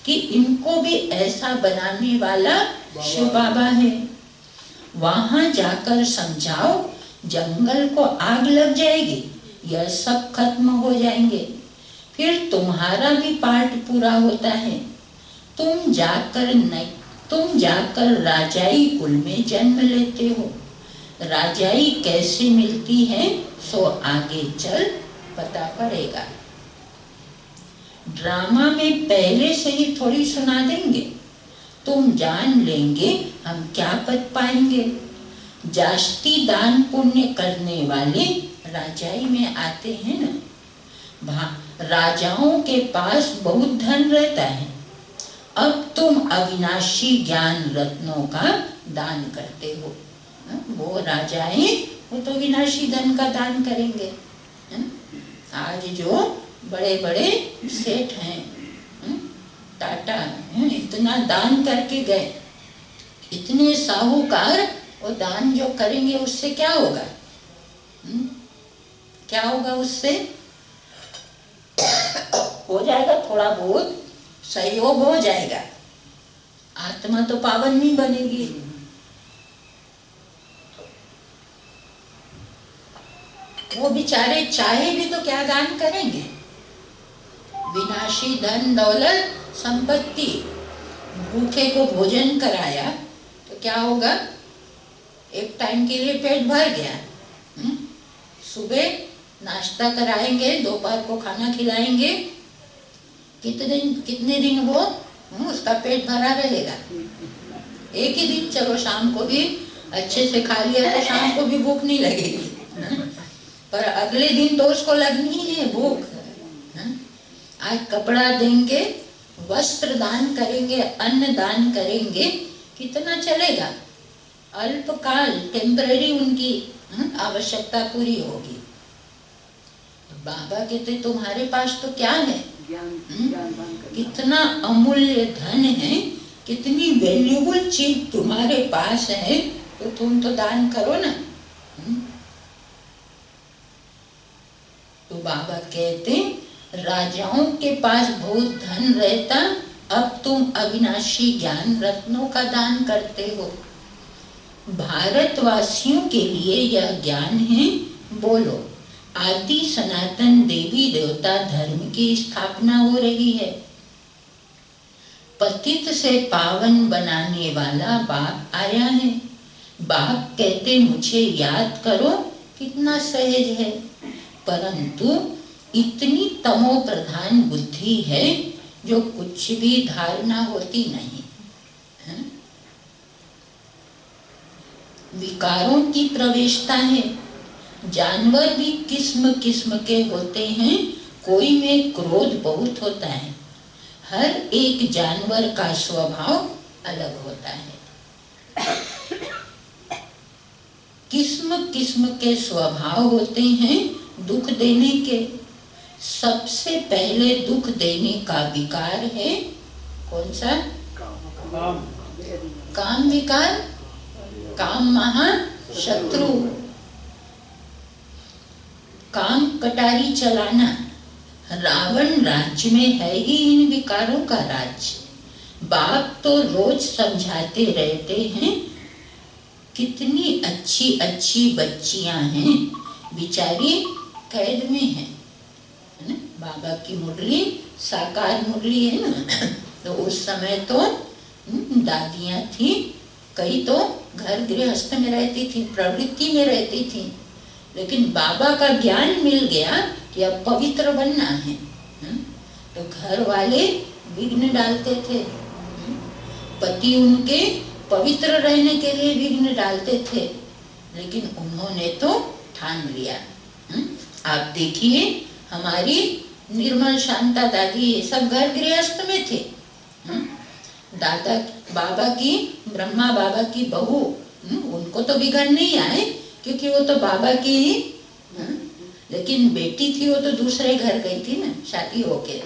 कि इनको भी ऐसा बनाने वाला शिव बाबा है। वहां जाकर समझाओ, जंगल को आग लग जाएगी, यह सब खत्म हो जाएंगे, फिर तुम्हारा भी पार्ट पूरा होता है। तुम जाकर राजाई कुल में जन्म लेते हो। राजाई कैसे मिलती है सो आगे चल पता पड़ेगा। ड्रामा में पहले से ही थोड़ी सुना देंगे, तुम जान लेंगे हम क्या पद पाएंगे। जास्ती दान पुण्य करने वाले राजाई में आते हैं ना। राजाओं के पास बहुत धन रहता है। अब तुम अविनाशी ज्ञान रत्नों का दान करते हो। वो राजाएं वो तो विनाशी धन का दान करेंगे। आज जो बड़े बड़े सेठ हैं, टाटा इतना दान करके गए, इतने साहूकार, वो दान जो करेंगे उससे क्या होगा? क्या होगा उससे? हो जाएगा थोड़ा बहुत सहयोग हो जाएगा, आत्मा तो पावन नहीं बनेगी। वो बेचारे चाहे भी तो क्या दान करेंगे? विनाशी धन दौलत संपत्ति। भूखे को भोजन कराया तो क्या होगा? एक टाइम के लिए पेट भर गया। सुबह नाश्ता कराएंगे, दोपहर को खाना खिलाएंगे, कितने दिन वो उसका पेट भरा रहेगा। एक ही दिन चलो शाम को भी अच्छे से खा लिया तो शाम को भी भूख नहीं लगेगी, पर अगले दिन तो उसको लगनी ही है भूख। आज कपड़ा देंगे, वस्त्र दान करेंगे, अन्न दान करेंगे, कितना चलेगा? अल्पकाल टेम्पररी उनकी आवश्यकता पूरी होगी। बाबा कहते तुम्हारे पास तो क्या है? कितना अमूल्य धन है कितनी वैल्यूबल चीज तुम्हारे पास है तो तुम तो दान करो ना। तो बाबा कहते राजाओं के पास बहुत धन रहता, अब तुम अविनाशी ज्ञान रत्नों का दान करते हो। भारतवासियों के लिए यह ज्ञान है। बोलो, आदि सनातन देवी देवता धर्म की स्थापना हो रही है। पतित से पावन बनाने वाला बाप आया है। बाप कहते मुझे याद करो, कितना सहज है, परंतु इतनी तमो प्रधान बुद्धि है जो कुछ भी धारणा होती नहीं है? विकारों की प्रवेशता है। जानवर भी किस्म किस्म के होते हैं, कोई में क्रोध बहुत होता है। हर एक जानवर का स्वभाव अलग होता है। किस्म किस्म के स्वभाव होते हैं दुख देने के। सबसे पहले दुख देने का विकार है कौन सा? काम विकार। काम महाशत्रु। काम कटारी चलाना। रावण राज्य में है ही इन विकारों का राज्य। बाप तो रोज समझाते रहते हैं, कितनी अच्छी अच्छी बच्चियां हैं, बेचारी कैद में हैं, है ना? बाबा की मुरली साकार मुरली है ना, तो उस समय तो दादियां थी, कई तो घर गृहस्थ में रहती थी, प्रवृत्ति में रहती थी, लेकिन बाबा का ज्ञान मिल गया कि अब पवित्र बनना है, तो घर वाले विघ्न डालते थे। पति उनके पवित्र रहने के लिए विघ्न डालते थे, लेकिन उन्होंने तो ठान लिया। आप देखिए हमारी निर्मल शांता दादी, ये सब घर गृहस्थ में थे। दादा बाबा की, ब्रह्मा बाबा की बहू, उनको तो बिगड़ नहीं आए क्योंकि वो तो बाबा की ही, लेकिन बेटी थी वो तो दूसरे घर गई थी ना शादी होके।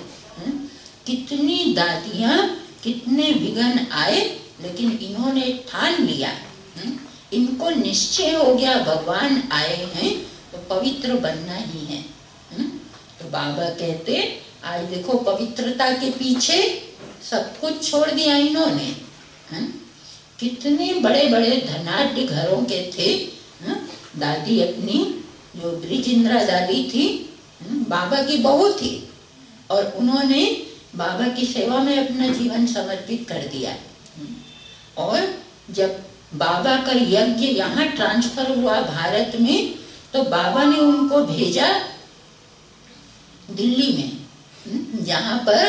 कितनी दादियां, कितने विघ्न आए, लेकिन इन्होंने ठान लिया, इनको निश्चय हो गया भगवान आए हैं तो पवित्र बनना ही है। तो बाबा कहते आज देखो पवित्रता के पीछे सब कुछ छोड़ दिया इन्होंने। कितने बड़े बड़े धनाढ्य घरों के थे। दादी अपनी जो ब्रिजिंद्रा दादी थी, बाबा की बहू थी, और उन्होंने बाबा की सेवा में अपना जीवन समर्पित कर दिया। और जब बाबा का यज्ञ यहाँ ट्रांसफर हुआ भारत में, तो बाबा ने उनको भेजा दिल्ली में, जहाँ पर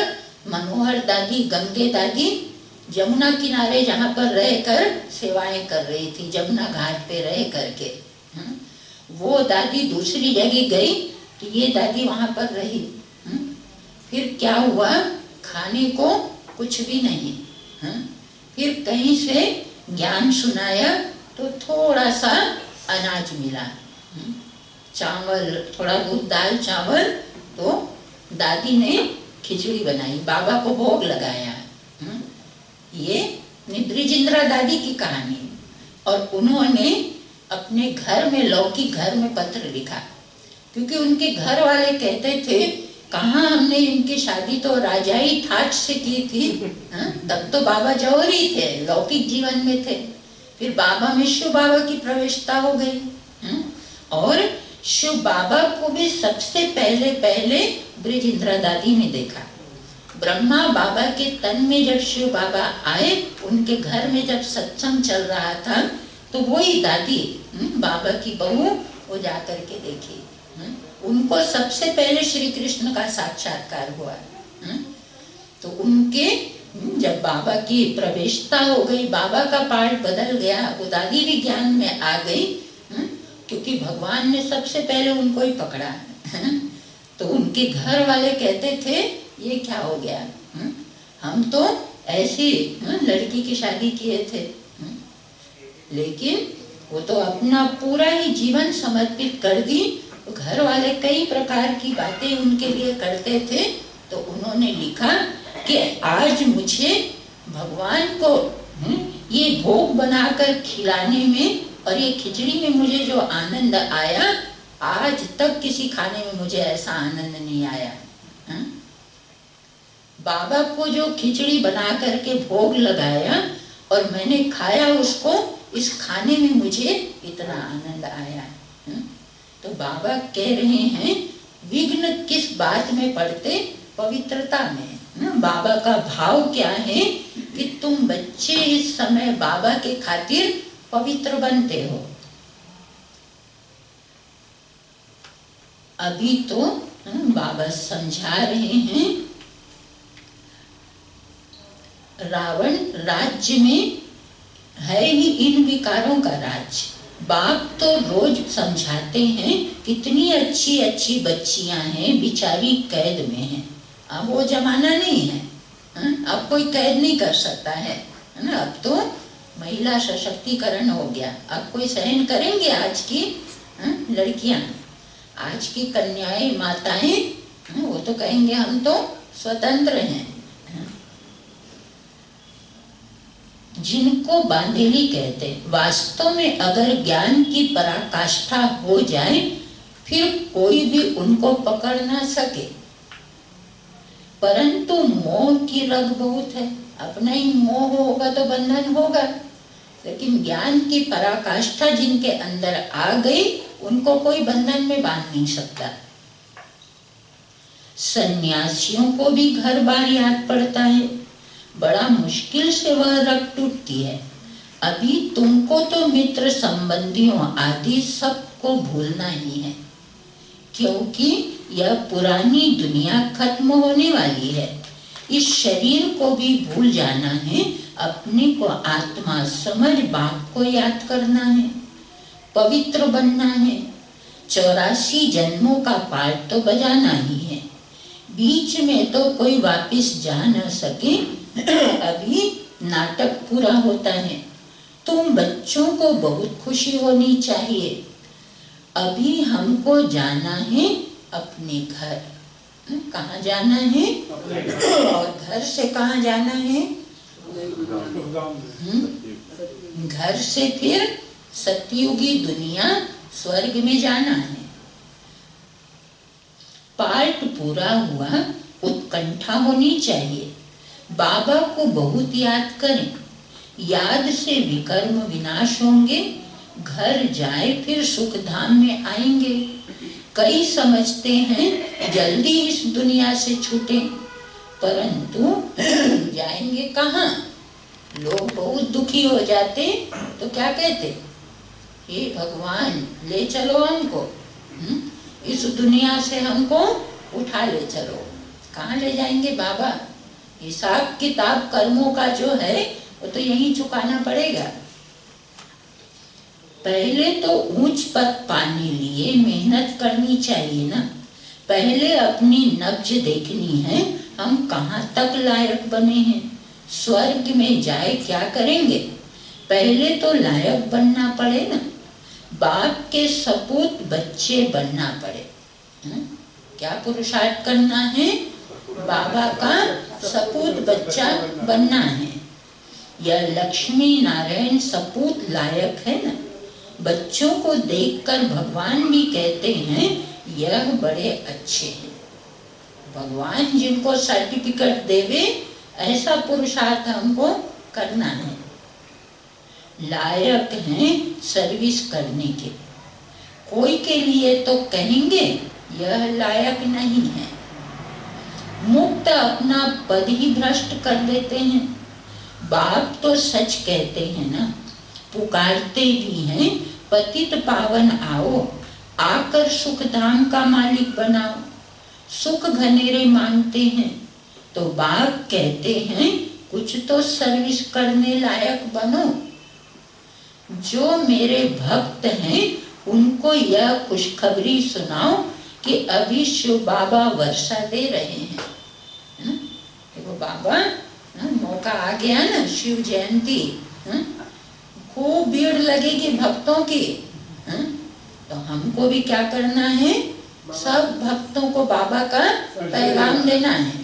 मनोहर दादी, गंगे दादी जमुना किनारे जहाँ पर रहकर सेवाएं कर रही थी, जमुना घाट पे रह करके। वो दादी दूसरी जगह गई तो ये दादी वहाँ पर रही। फिर क्या हुआ, खाने को कुछ भी नहीं। फिर कहीं से ज्ञान सुनाया तो थोड़ा सा अनाज मिला, चावल, थोड़ा बहुत दाल चावल, तो दादी ने खिचड़ी बनाई, बाबा को भोग लगाया। ये ब्रिजिंद्रा दादी की कहानी। और उन्होंने अपने घर में, लौकिक घर में पत्र लिखा, क्योंकि उनके घर वाले कहते थे कहाँ हमने इनकी शादी तो राजाई ठाट से की थी, तब तो बाबा जौहरी थे, लौकिक जीवन में थे। फिर बाबा में शिव बाबा की प्रवेशता हो गई, और शिव बाबा को भी सबसे पहले ब्रिजिंद्रा दादी ने देखा। ब्रह्मा बाबा के तन में जब शिव बाबा आए, उनके घर में जब सत्संग चल रहा था, तो वही दादी, बाबा की बहू, वो जाकर के देखी। उनको सबसे पहले श्री कृष्ण का साक्षात्कार हुआ। तो उनके जब बाबा की प्रवेशता हो गई, बाबा का पाठ बदल गया, वो दादी भी ज्ञान में आ गई, क्योंकि भगवान ने सबसे पहले उनको ही पकड़ा। तो उनके घर वाले कहते थे ये क्या हो गया, हम तो ऐसी लड़की की शादी किए थे। लेकिन वो तो अपना पूरा ही जीवन समर्पित कर दी। घर वाले कई प्रकार की बातें उनके लिए करते थे, तो उन्होंने लिखा कि आज मुझे भगवान को ये भोग बनाकर खिलाने में और ये खिचड़ी में मुझे जो आनंद आया, आज तक किसी खाने में मुझे ऐसा आनंद नहीं आया। बाबा को जो खिचड़ी बना करके भोग लगाया और मैंने खाया उसको, इस खाने में मुझे इतना आनंद आया। तो बाबा कह रहे हैं विघ्न किस बात में पड़ते? पवित्रता में। बाबा का भाव क्या है कि तुम बच्चे इस समय बाबा के खातिर पवित्र बनते हो। अभी तो बाबा समझा रहे हैं, रावण राज्य में है ही इन विकारों का राज्य। बाप तो रोज समझाते हैं कितनी अच्छी अच्छी बच्चियां हैं, बिचारी कैद में हैं। अब वो जमाना नहीं है, अब कोई कैद नहीं कर सकता है ना। अब तो महिला सशक्तिकरण हो गया। अब कोई सहन करेंगे आज की लड़कियां, आज की कन्याएं, माताएं? वो तो कहेंगे हम तो स्वतंत्र हैं। जिनको बांधेली कहते, वास्तव में अगर ज्ञान की पराकाष्ठा हो जाए फिर कोई भी उनको पकड़ ना सके। परंतु मोह की रग बहुत है। अपना ही मोह होगा तो बंधन होगा, लेकिन ज्ञान की पराकाष्ठा जिनके अंदर आ गई उनको कोई बंधन में बांध नहीं सकता। सन्यासियों को भी घर बार याद पड़ता है, बड़ा मुश्किल से वह रग टूटती है। अभी तुमको तो मित्र संबंधियों आदि सबको भूलना ही है, क्योंकि यह पुरानी दुनिया खत्म होने वाली है। इस शरीर को भी भूल जाना है, अपने को आत्मा समझ बाप को याद करना है, पवित्र बनना है। 84 जन्मों का पाठ तो बजाना ही है, बीच में तो कोई वापिस जा न सके। अभी नाटक पूरा होता है। तुम बच्चों को बहुत खुशी होनी चाहिए। अभी हमको जाना है अपने घर। कहाँ जाना है? और घर से कहाँ जाना है? घर से फिर सतयुगी दुनिया स्वर्ग में जाना है। पाठ पूरा हुआ, उत्कंठा होनी चाहिए। बाबा को बहुत याद करें, याद से विकर्म विनाश होंगे। घर जाए फिर सुख धाम में आएंगे। कई समझते हैं जल्दी इस दुनिया से छूटे, परंतु जाएंगे कहाँ? लोग बहुत दुखी हो जाते तो क्या कहते? हे भगवान ले चलो हमको, इस दुनिया से हमको उठा ले चलो। कहाँ ले जाएंगे बाबा? हिसाब किताब कर्मों का जो है वो तो यहीं चुकाना पड़ेगा। पहले तो ऊंच पद पाने लिए मेहनत करनी चाहिए ना। पहले अपनी नब्ज देखनी है, हम कहाँ तक लायक बने हैं। स्वर्ग में जाए क्या करेंगे? पहले तो लायक बनना पड़े ना। बाप के सपूत बच्चे बनना पड़े। क्या पुरुषार्थ करना है? बाबा का सपूत बच्चा बनना है। यह लक्ष्मी नारायण सपूत लायक है ना। बच्चों को देखकर भगवान भी कहते हैं यह बड़े अच्छे हैं। भगवान जिनको सर्टिफिकेट देवे ऐसा पुरुषार्थ हमको करना है। लायक हैं सर्विस करने के। कोई के लिए तो कहेंगे यह लायक नहीं है। मुक्त अपना पद ही भ्रष्ट कर देते हैं। बाप तो सच कहते हैं ना, पुकारते भी हैं पतित पावन आओ, आकर सुख धाम का मालिक बनाओ। सुख घनेरे मांगते हैं तो बाप कहते हैं कुछ तो सर्विस करने लायक बनो। जो मेरे भक्त हैं उनको यह खुशखबरी सुनाओ कि अभी शिव बाबा वर्षा दे रहे हैं। देखो बाबा, मौका आ गया ना, शिव जयंती, खूब भीड़ लगेगी भक्तों की। तो हमको भी क्या करना है? सब भक्तों को बाबा का पैगाम देना है।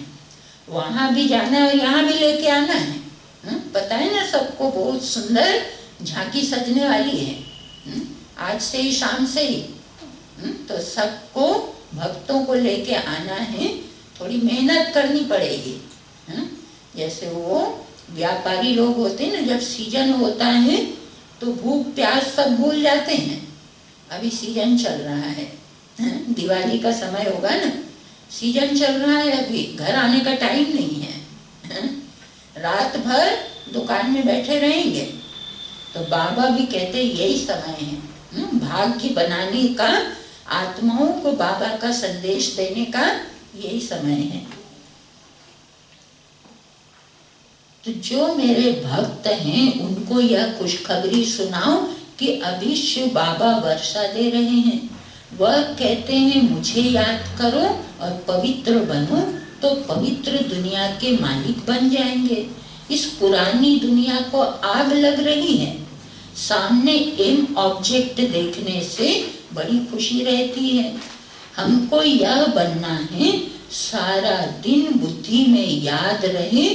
वहां भी जाना है और यहाँ भी लेके आना है। पता है ना सबको, बहुत सुंदर झांकी सजने वाली है आज से ही, शाम से ही। तो सबको भक्तों को लेके आना है, थोड़ी मेहनत करनी पड़ेगी। जैसे वो व्यापारी लोग होते हैं ना, जब सीजन होता है तो भूख प्यास सब भूल जाते हैं। अभी सीजन चल रहा है, दिवाली का समय होगा ना, सीजन चल रहा है, अभी घर आने का टाइम नहीं है, रात भर दुकान में बैठे रहेंगे। तो बाबा भी कहते यही समय है भाग्य बनाने का, आत्माओं को बाबा का संदेश देने का यही समय है। तो जो मेरे भक्त हैं उनको यह खुशखबरी सुनाओ कि अभी शिव बाबा वर्षा दे रहे हैं। वह कहते हैं मुझे याद करो और पवित्र बनो तो पवित्र दुनिया के मालिक बन जाएंगे। इस पुरानी दुनिया को आग लग रही है, सामने एम ऑब्जेक्ट देखने से बड़ी खुशी रहती है। हमको यह बनना है सारा दिन बुद्धि में याद रहे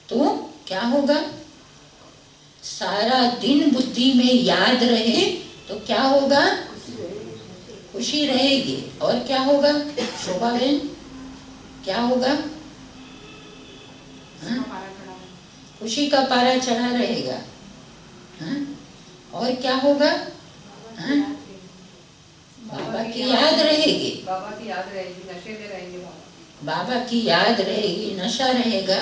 तो क्या होगा, सारा दिन बुद्धि में याद रहे तो क्या होगा, खुशी रहेगी। और क्या होगा शोभा बहन, क्या होगा, खुशी का पारा चढ़ा रहेगा। और क्या होगा, बाबा की याद रहेगी, बाबा की याद रहेगी, नशे में रहेंगे बाबा की याद रहेगी, नशा रहेगा,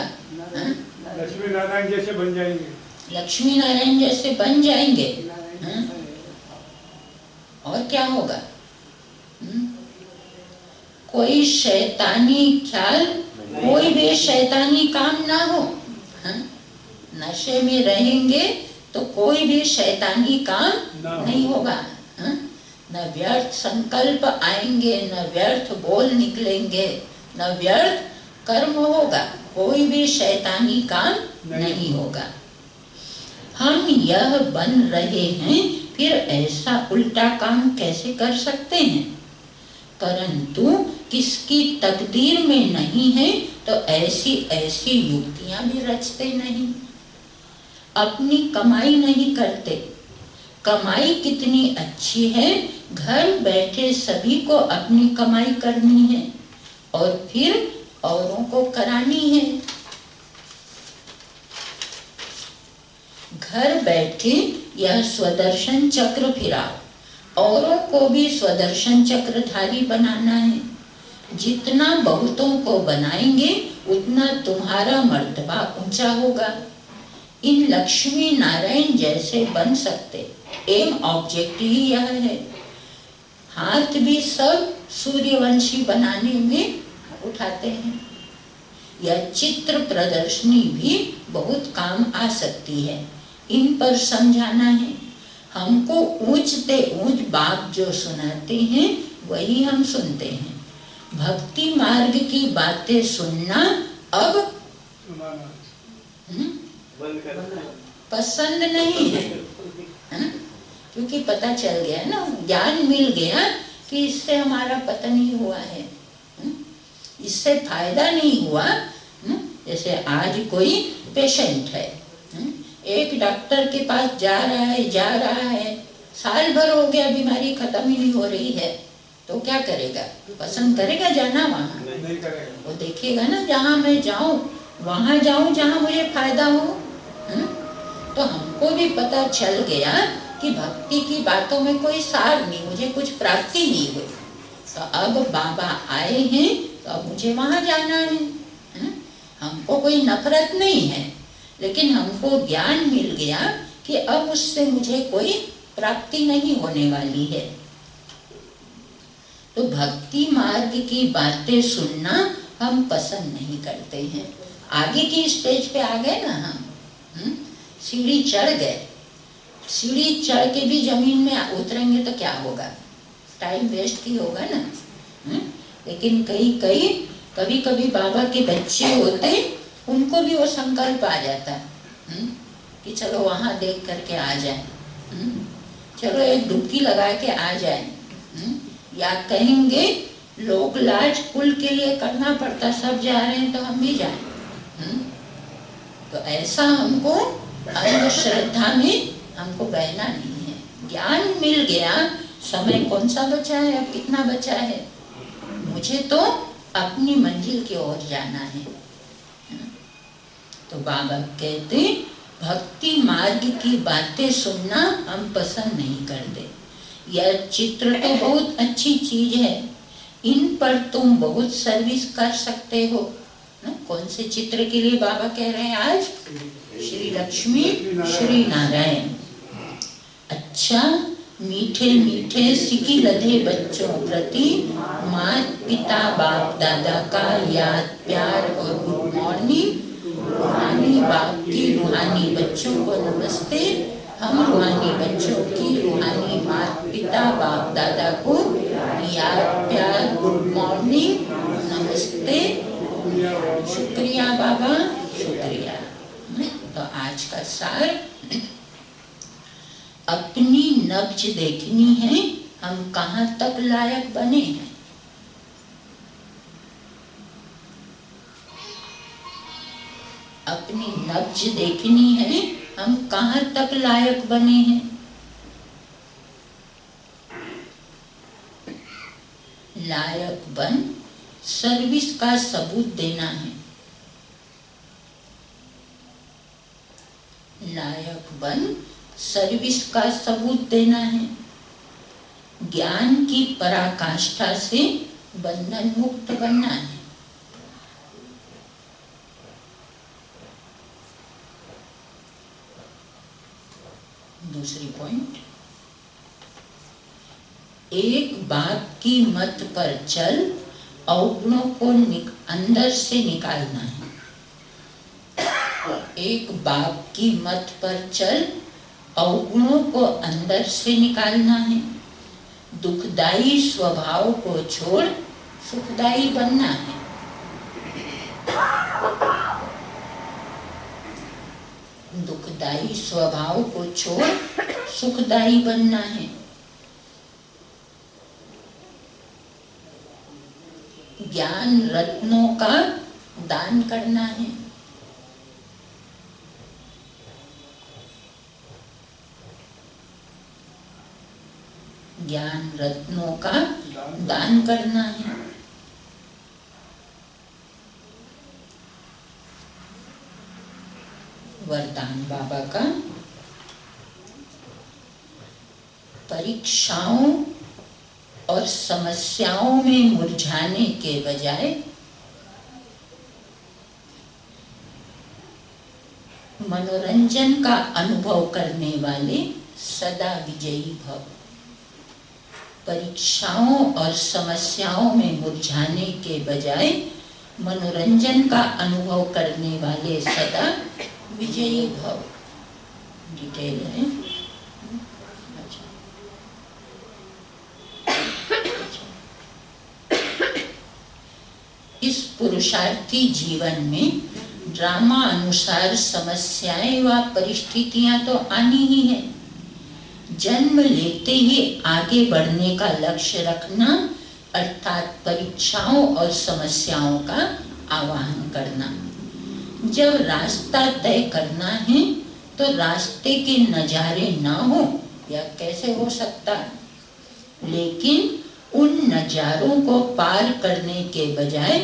लक्ष्मी नारायण जैसे बन जाएंगे, लक्ष्मी नारायण जैसे बन जाएंगे। और क्या होगा, कोई शैतानी ख्याल, कोई भी शैतानी काम ना हो। नशे में रहेंगे तो कोई भी शैतानी काम नहीं होगा। न व्यर्थ संकल्प आएंगे, न व्यर्थ बोल निकलेंगे, न व्यर्थ कर्म होगा, कोई भी शैतानी काम नहीं होगा। हम यह बन रहे हैं, फिर ऐसा उल्टा काम कैसे कर सकते हैं? परंतु किसकी तकदीर में नहीं है तो ऐसी ऐसी युक्तियां भी रचते नहीं। अपनी कमाई नहीं करते। कमाई कितनी अच्छी है, घर बैठे सभी को अपनी कमाई करनी है और फिर औरों को करानी है। घर बैठे यह स्वदर्शन चक्र फिराओ, औरों को भी स्वदर्शन चक्रधारी बनाना है। जितना बहुतों को बनाएंगे उतना तुम्हारा मर्तबा ऊंचा होगा। इन लक्ष्मी नारायण जैसे बन सकते, एम ऑब्जेक्ट ही यह है। हाथ भी सब सूर्यवंशी बनाने में उठाते हैं। यह चित्र प्रदर्शनी भी बहुत काम आ सकती है, इन पर समझाना है। हमको ऊंचते ऊंच बाप जो सुनाते हैं वही हम सुनते हैं। भक्ति मार्ग की बातें सुनना अब पसंद नहीं है, क्योंकि पता चल गया ना, ज्ञान मिल गया कि इससे हमारा पतन ही हुआ है, इससे फायदा नहीं हुआ। जैसे आज कोई पेशेंट है, एक डॉक्टर के पास जा रहा है, साल भर हो गया, बीमारी खत्म ही नहीं हो रही है, तो क्या करेगा? पसंद करेगा जाना वहाँ? नहीं करेगा। वो देखेगा ना जहाँ मैं जाऊँ वहाँ जाऊँ जहाँ मुझे फायदा हो। तो हमको भी पता चल गया कि भक्ति की बातों में कोई सार नहीं, मुझे कुछ प्राप्ति नहीं हुई, तो अब बाबा आए हैं तो अब मुझे वहाँ जाना है। हमको कोई नफरत नहीं है, लेकिन हमको ज्ञान मिल गया कि अब उससे मुझे कोई प्राप्ति नहीं होने वाली है। तो भक्ति मार्ग की बातें सुनना हम पसंद नहीं करते हैं। आगे की स्टेज पे आ गए ना हम, सीढ़ी चढ़ गए, सीढ़ी चढ़ के भी जमीन में उतरेंगे तो क्या होगा? टाइम वेस्ट ही होगा ना। लेकिन कभी कभी बाबा के बच्चे होते, उनको भी वो संकल्प आ जाता कि चलो वहाँ देख करके आ जाए, चलो एक डुबकी लगा के आ जाए, या कहेंगे लोग लाज कुल के लिए करना पड़ता, सब जा रहे हैं तो हम भी जाएं। तो ऐसा हमको अंधश्रद्धा में हमको बहना नहीं है। ज्ञान मिल गया, समय कौन सा बचा है, अब कितना बचा है, मुझे तो अपनी मंजिल की ओर जाना है। तो बाबा कहते भक्ति मार्ग की बातें सुनना हम पसंद नहीं करते। यह चित्र तो बहुत अच्छी चीज है, इन पर तुम बहुत सर्विस कर सकते हो ना। कौन से चित्र के लिए बाबा कह रहे हैं आज? श्री लक्ष्मी श्री नारायण। अच्छा, मीठे मीठे सिकी लधे बच्चों प्रति माता पिता बाप दादा का याद प्यार और गुड मॉर्निंग। रूहानी बाप की रूहानी बच्चों को नमस्ते। हम रूहानी बच्चों की रूहानी माता पिता बाप दादा को याद प्यार गुड मॉर्निंग नमस्ते। शुक्रिया बाबा, शुक्रिया। तो आज का सार, अपनी नब्ज देखनी है, हम कहाँ तक लायक बने हैं। अपनी नब्ज देखनी है, हम कहाँ तक लायक बने हैं। लायक बन सर्विस का सबूत देना है। लायक बन सर्विस का सबूत देना है। ज्ञान की पराकाष्ठा से बंधन मुक्त बनना है। दूसरी पॉइंट, एक बाप की मत पर चल, अवगुणों को अंदर से निकालना है। एक बाप की मत पर चल, अवगुणों को अंदर से निकालना है। दुखदाई स्वभाव को छोड़ सुखदाई बनना है। दुखदाई स्वभाव को छोड़ सुखदाई बनना है। ज्ञान रत्नों का दान करना है। ज्ञान रत्नों का दान करना है। वरदान बाबा का, परीक्षाओं और समस्याओं में मुरझाने के बजाय मनोरंजन का अनुभव करने वाले सदा विजयी भव। परीक्षाओं और समस्याओं में मुरझाने के बजाय मनोरंजन का अनुभव करने वाले सदा विजयी भव। डिटेल है। अच्छा। इस पुरुषार्थी जीवन में ड्रामा अनुसार समस्याएं व परिस्थितियां तो आनी ही है। जन्म लेते ही आगे बढ़ने का लक्ष्य रखना, अर्थात परीक्षाओं और समस्याओं का आवाहन करना। जब रास्ता तय करना है तो रास्ते के नजारे ना हो, या कैसे हो सकता, लेकिन उन नजारों को पार करने के बजाय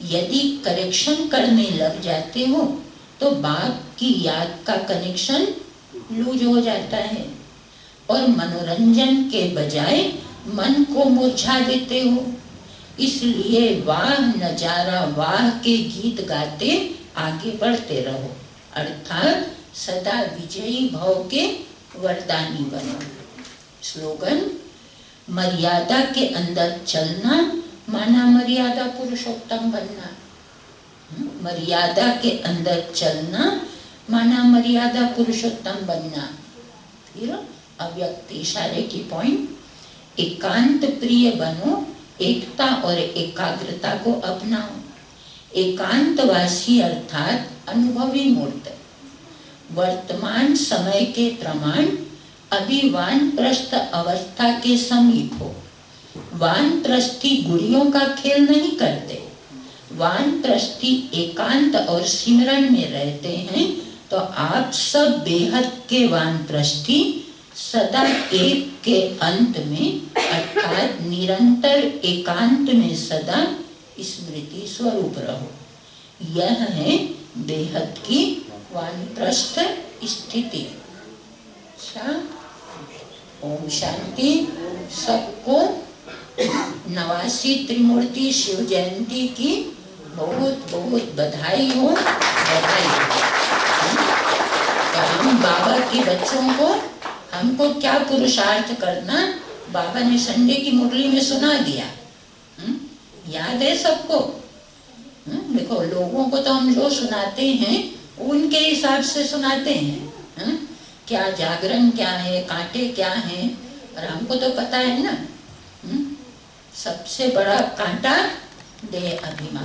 यदि करेक्शन करने लग जाते हो तो बाप की याद का कनेक्शन लूज हो जाता है और मनोरंजन के बजाय मन को मुरझा देते हो। इसलिए वाह नजारा वाह के गीत गाते आगे बढ़ते रहो, अर्थात सदा विजयी भव के वरदानी बनो। स्लोगन, मर्यादा के अंदर चलना माना मर्यादा पुरुषोत्तम बनना। मर्यादा के अंदर चलना माना मर्यादा पुरुषोत्तम बनना। फिर अव्यक्त इशारे की पॉइंट, एकांत प्रिय बनो, एकता और एकाग्रता को अपनाओ। एकांतवासी अर्थात अनुभवी मूर्त। वर्तमान समय के प्रमाण अभी वानप्रस्थ अवस्था के समीप हो। वानप्रस्थी गुड़ियों का खेल नहीं करते, वानप्रस्थी एकांत और सिमरन में रहते हैं, तो आप सब बेहद के वानप्रस्थी सदा एक के अंत में अर्थात निरंतर एकांत में सदा स्मृति स्वरूप रहो। यह है बेहद की वानप्रस्थ स्थिति। अच्छा, ओम शांति। सबको 89 त्रिमूर्ति शिव जयंती की बहुत बहुत बधाई हो, बधाई हो। तो हम बाबा के बच्चों को, हमको क्या पुरुषार्थ करना, बाबा ने संडे की मुरली में सुना दिया। याद है सबको? देखो, लोगों को तो हम जो सुनाते हैं उनके हिसाब से सुनाते हैं। क्या जागरण क्या है, कांटे क्या है, और हमको तो पता है ना। सबसे बड़ा कांटा देह अभिमान।